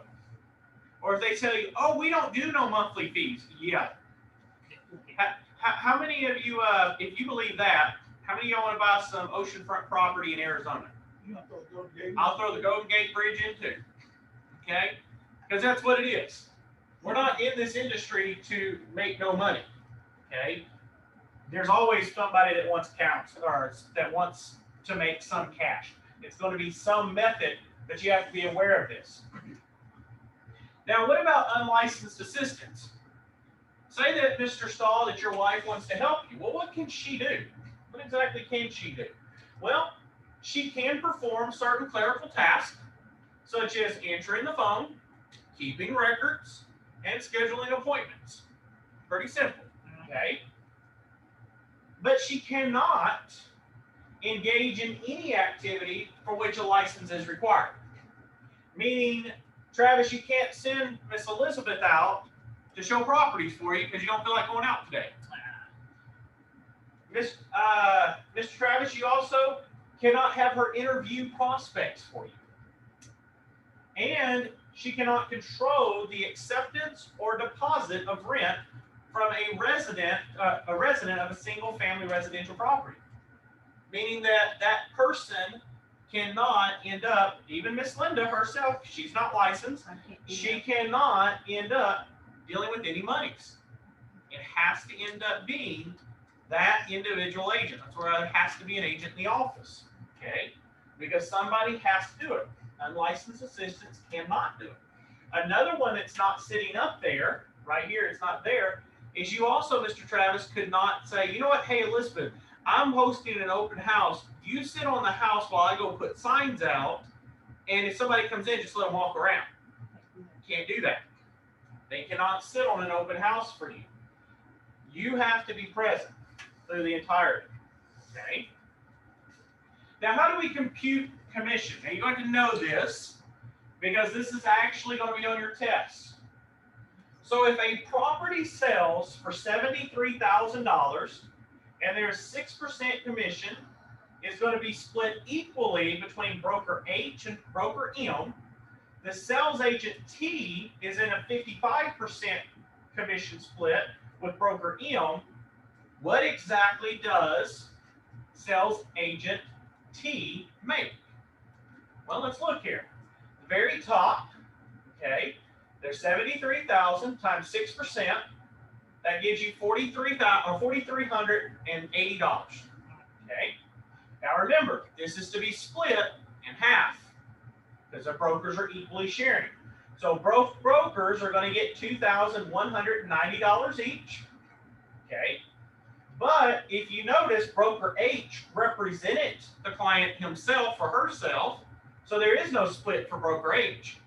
Or if they tell you, oh, we don't do no monthly fees. Yeah. How many of you, if you believe that, how many of y'all want to buy some oceanfront property in Arizona? You know, those games. I'll throw the Golden Gate Bridge in too. Okay? Because that's what it is. We're not in this industry to make no money. Okay? There's always somebody that wants counts or that wants to make some cash. It's going to be some method, but you have to be aware of this. Now, what about unlicensed assistants? Say that Mr. Stahl, that your wife wants to help you. Well, what can she do? What exactly can she do? Well, she can perform certain clerical tasks, such as answering the phone, keeping records, and scheduling appointments. Pretty simple, okay? But she cannot engage in any activity for which a license is required. Meaning, Travis, you can't send Miss Elizabeth out to show properties for you because you don't feel like going out today. Mr. Travis, you also cannot have her interview prospects for you. And she cannot control the acceptance or deposit of rent from a resident of a single family residential property. Meaning that that person cannot end up, even Miss Linda herself, she's not licensed, I can't do she that. cannot end up dealing with any monies. It has to end up being that individual agent. That's where it has to be an agent in the office, okay? Because somebody has to do it. Unlicensed assistants cannot do it. Another one that's not sitting up there, right here, it's not there, is you also, Mr. Travis, could not say, you know what, hey, Elizabeth, I'm hosting an open house. You sit on the house while I go put signs out, and if somebody comes in, just let them walk around. Can't do that. They cannot sit on an open house for you. You have to be present through the entirety, okay? Now, how do we compute commission? Now, you're going to know this because this is actually going to be on your test. So if a property sells for $73,000 and there's 6% commission, is going to be split equally between broker H and broker M. The sales agent T is in a 55% commission split with broker M. What exactly does sales agent T make? Well, let's look here. The very top, okay, there's 73,000 times 6%. That gives you $4,380. Okay. Now remember, this is to be split in half because the brokers are equally sharing. So both brokers are going to get $2,190 each. Okay. But if you notice, broker H represented the client himself or herself, so there is no split for broker H.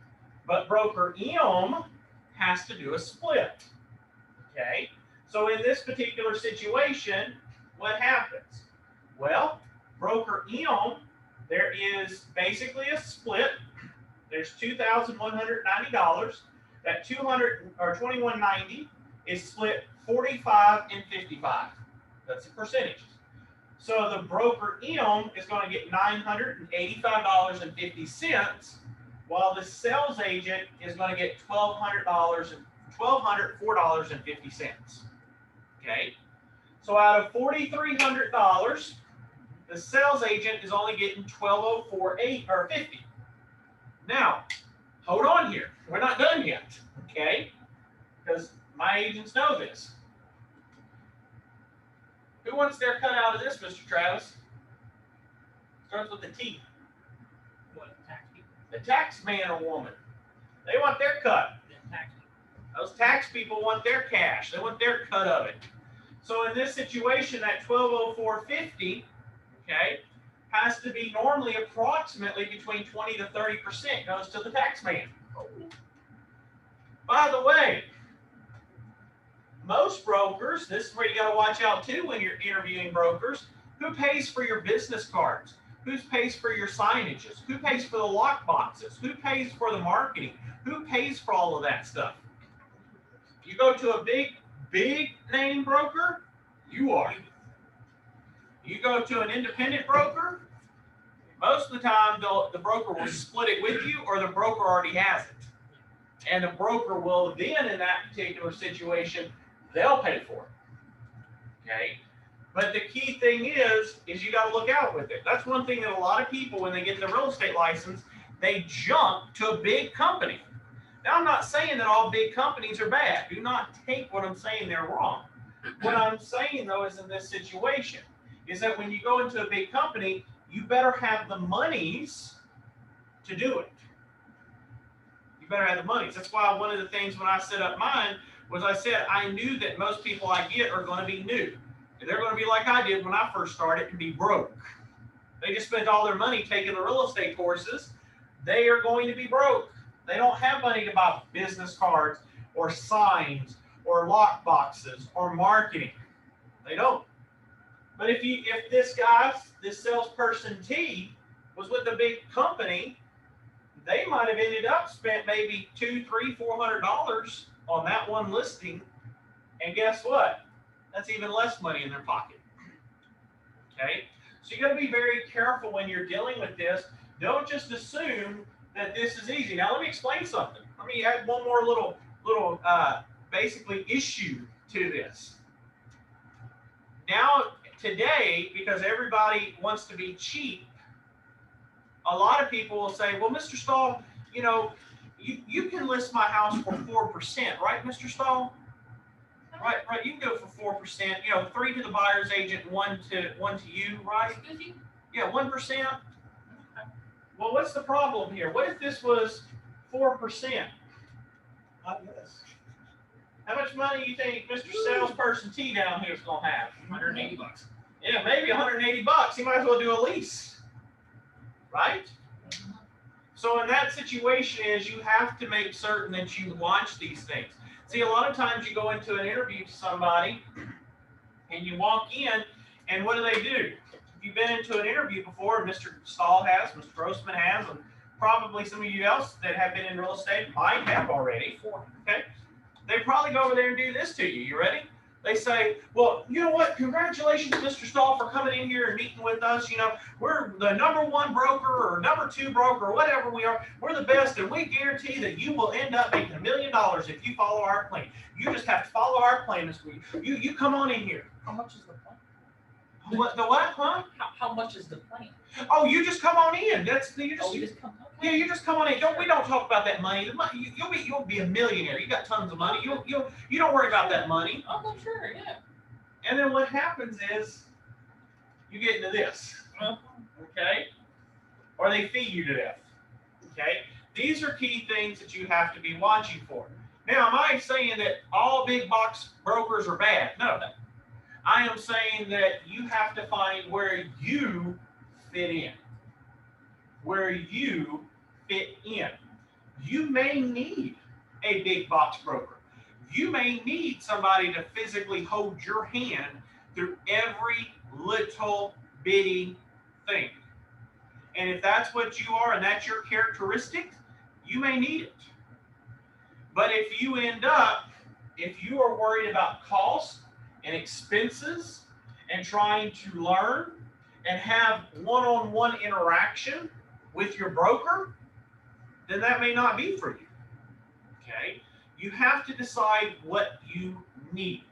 But broker M has to do a split. Okay. So in this particular situation, what happens? Well, broker M, there is basically a split. There's $2,190. That $21.90 is split 45 and 55. That's the percentages. So the broker M is going to get $985.50, while the sales agent is going to get $1,204.50. Okay. So out of $4,300, the sales agent is only getting $1,204.50. Now, hold on here. We're not done yet. Okay. Because my agents know this. Who wants their cut out of this, Mr. Travis? Starts with the T. What, tax people? The tax man or woman. They want their cut. Then tax people. Those tax people want their cash. They want their cut of it. So in this situation, that $1,204.50, okay, has to be normally approximately between 20 to 30% goes to the tax man. By the way, most brokers, this is where you got to watch out too when you're interviewing brokers. Who pays for your business cards? Who pays for your signages? Who pays for the lock boxes? Who pays for the marketing? Who pays for all of that stuff? You go to a big name broker, you are. You go to an independent broker, most of the time the broker will split it with you or the broker already has it. And the broker will then, in that particular situation, they'll pay for it. Okay? But the key thing is you got to look out with it. That's one thing that a lot of people, when they get the real estate license, they jump to a big company. Now, I'm not saying that all big companies are bad. Do not take what I'm saying they're wrong. What I'm saying, though, is in this situation, is that when you go into a big company, you better have the monies to do it. You better have the monies. That's why one of the things when I set up mine was I said I knew that most people I get are going to be new. And they're going to be like I did when I first started and be broke. They just spent all their money taking the real estate courses. They are going to be broke. They don't have money to buy business cards or signs or lock boxes or marketing. They don't. But if this salesperson T was with a big company, they might have ended up spent maybe $200, $300, $400 on that one listing. And guess what? That's even less money in their pocket. Okay? So you got to be very careful when you're dealing with this. Don't just assume that this is easy. Now let me explain something. Let me add one more little basically issue to this. Now today, because everybody wants to be cheap, a lot of people will say, well, Mr. Stahl, you know, you can list my house for 4%, right, Mr. Stahl? Right, you can go for 4%, you know, 3 to the buyer's agent, 1 to you, right? Yeah, 1%. Well, what's the problem here? What if this was 4%? Not this. How much money do you think Mr. Salesperson T down here is going to have? $180. Yeah, maybe $180. He might as well do a lease, right? So in that situation is you have to make certain that you watch these things. See, a lot of times you go into an interview to somebody and you walk in and what do? If you've been into an interview before, Mr. Stahl has, Mr. Grossman has, and probably some of you else that have been in real estate might have already, okay? They probably go over there and do this to you. You ready? They say, well, you know what? Congratulations, Mr. Stahl, for coming in here and meeting with us. You know, we're the #1 broker or #2 broker or whatever we are. We're the best, and we guarantee that you will end up making $1 million if you follow our plan. You just have to follow our plan this week. You come on in here. How much is the plan? What the what, huh? How much is the plan? Oh, you just come on in. You Oh, just you just come. yeah, you just come on in. We don't talk about that money. The money you'll be a millionaire. You got tons of money. You don't worry about that money. Oh, sure, yeah. And then what happens is you get into this. Okay? Or they feed you to death. Okay? These are key things that you have to be watching for. Now, am I saying that all big box brokers are bad? No. I am saying that you have to find where you fit in. Where you fit in. You may need a big box broker. You may need somebody to physically hold your hand through every little bitty thing. And if that's what you are and that's your characteristic, you may need it. But if you are worried about cost and expenses and trying to learn and have one-on-one interaction with your broker, then that may not be for you. Okay? You have to decide what you need.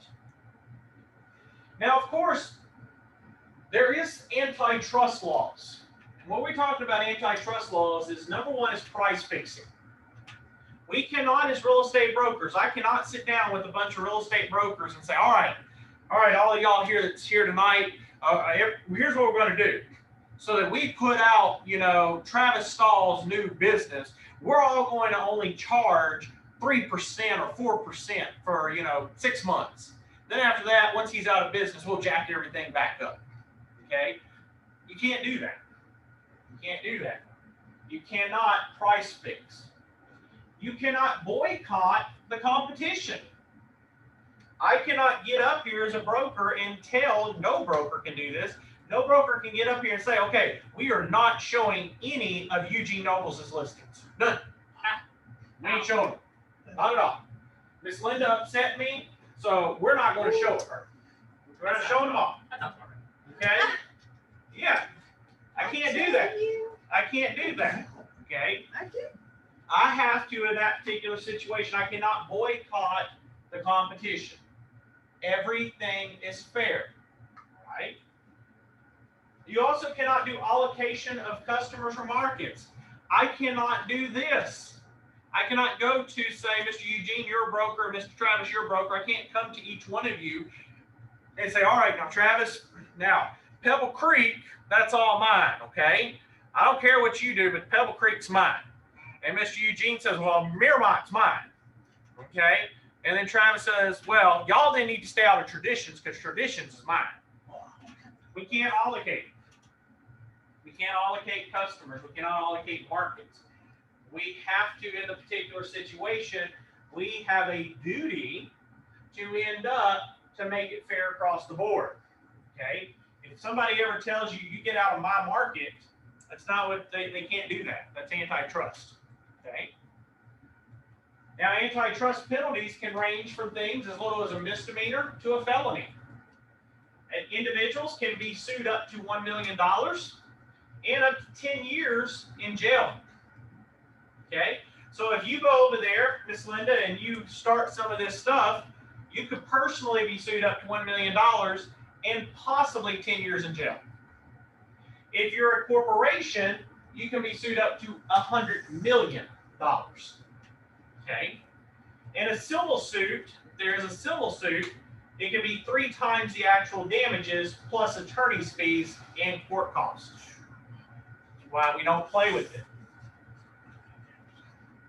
Now, of course, there is antitrust laws. And what we're talking about antitrust laws is #1 is price fixing. We cannot, as real estate brokers, I cannot sit down with a bunch of real estate brokers and say, all right, all of y'all here that's here tonight, here's what we're going to do. So that we put out, Travis Stahl's new business, we're all going to only charge 3% or 4% for, 6 months. Then after that, once he's out of business, we'll jack everything back up. Okay? You can't do that. You can't do that. You cannot price fix. You cannot boycott the competition. I cannot get up here as a broker and tell, no broker can do this, no broker can get up here and say, okay, we are not showing any of Eugene Nobles' listings. None. We ain't showing them. Not at all. Miss Linda upset me, so we're not going to show her. We're going to show them all. Okay? Yeah. I can't do that. I can't do that. Okay? I have to, in that particular situation, I cannot boycott the competition. Everything is fair. Right? You also cannot do allocation of customers or markets. I cannot do this. I cannot go to, say, Mr. Eugene, you're a broker, Mr. Travis, you're a broker. I can't come to each one of you and say, all right, now, Travis, now, Pebble Creek, that's all mine, okay? I don't care what you do, but Pebble Creek's mine. And Mr. Eugene says, well, Miremont's mine, okay? And then Travis says, well, y'all then need to stay out of Traditions because Traditions is mine. We can't allocate. We can't allocate customers. We cannot allocate markets. We have to, in the particular situation, we have a duty to end up to make it fair across the board. Okay? If somebody ever tells you, you get out of my market, that's not what they can't do that. That's antitrust. Okay? Now, antitrust penalties can range from things as little as a misdemeanor to a felony. And individuals can be sued up to $1 million and up to 10 years in jail. Okay? So if you go over there, Miss Linda, and you start some of this stuff, you could personally be sued up to $1 million and possibly 10 years in jail. If you're a corporation, you can be sued up to $100 million. Okay? In a civil suit, there is a civil suit, it can be 3 times the actual damages plus attorney's fees and court costs. That's why we don't play with it.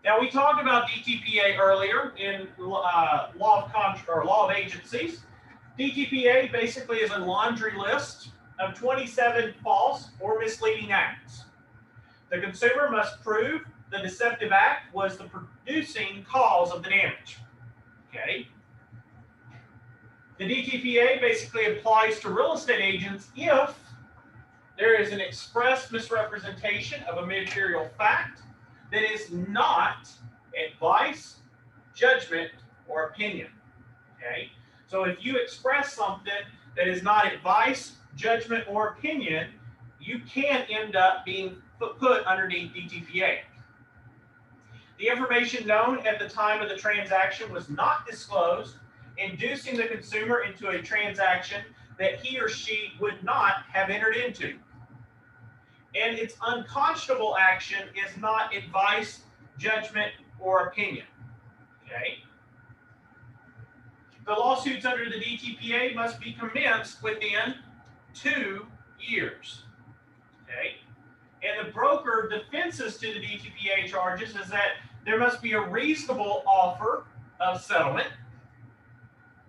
Now, we talked about DTPA earlier in law of agencies. DTPA basically is a laundry list of 27 false or misleading acts. The consumer must prove the deceptive act was the producing cause of the damage. Okay? The DTPA basically applies to real estate agents if there is an express misrepresentation of a material fact that is not advice, judgment, or opinion. Okay? So if you express something that is not advice, judgment, or opinion, you can end up being put underneath DTPA. The information known at the time of the transaction was not disclosed, inducing the consumer into a transaction that he or she would not have entered into. And its unconscionable action is not advice, judgment, or opinion. Okay? The lawsuits under the DTPA must be commenced within 2 years. Okay? And the broker defenses to the DTPA charges is that there must be a reasonable offer of settlement,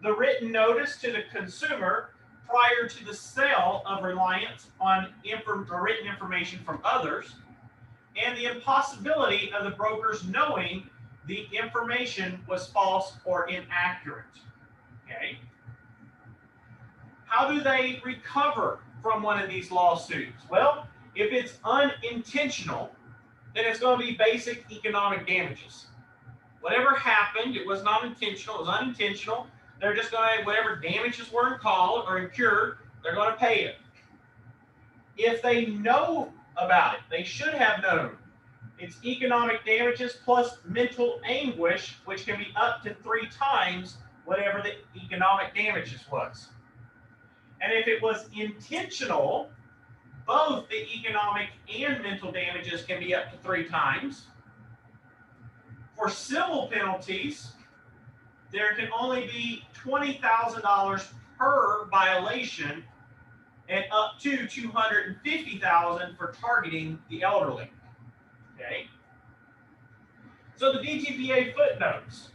the written notice to the consumer prior to the sale of reliance on written information from others, and the impossibility of the brokers knowing the information was false or inaccurate. Okay? How do they recover from one of these lawsuits? Well, if it's unintentional, then it's going to be basic economic damages. Whatever happened, it was not intentional, it was unintentional. They're just going to, whatever damages were incurred or incurred, they're going to pay it. If they know about it, they should have known. It's economic damages plus mental anguish, which can be up to 3 times whatever the economic damages was. And if it was intentional, both the economic and mental damages can be up to 3 times. For civil penalties, there can only be $20,000 per violation and up to $250,000 for targeting the elderly. Okay? So the DTPA footnotes.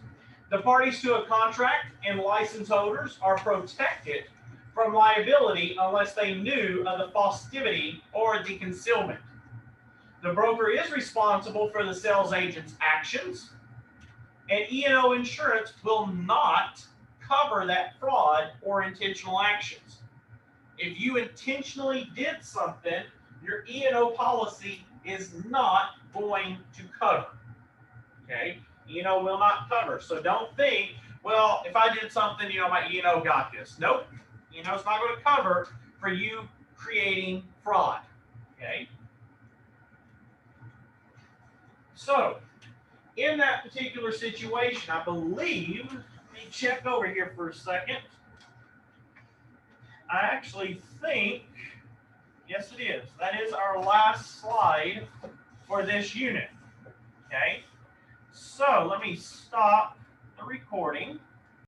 The parties to a contract and license holders are protected from liability unless they knew of the falsity or the concealment. The broker is responsible for the sales agent's actions, and E&O insurance will not cover that fraud or intentional actions. If you intentionally did something, your E&O policy is not going to cover. Okay? E&O will not cover. So don't think, well, if I did something, my E&O got this. Nope. E&O's not going to cover for you creating fraud. Okay? So, in that particular situation, I believe, let me check over here for a second. I actually think, yes it is, that is our last slide for this unit. Okay, so let me stop the recording.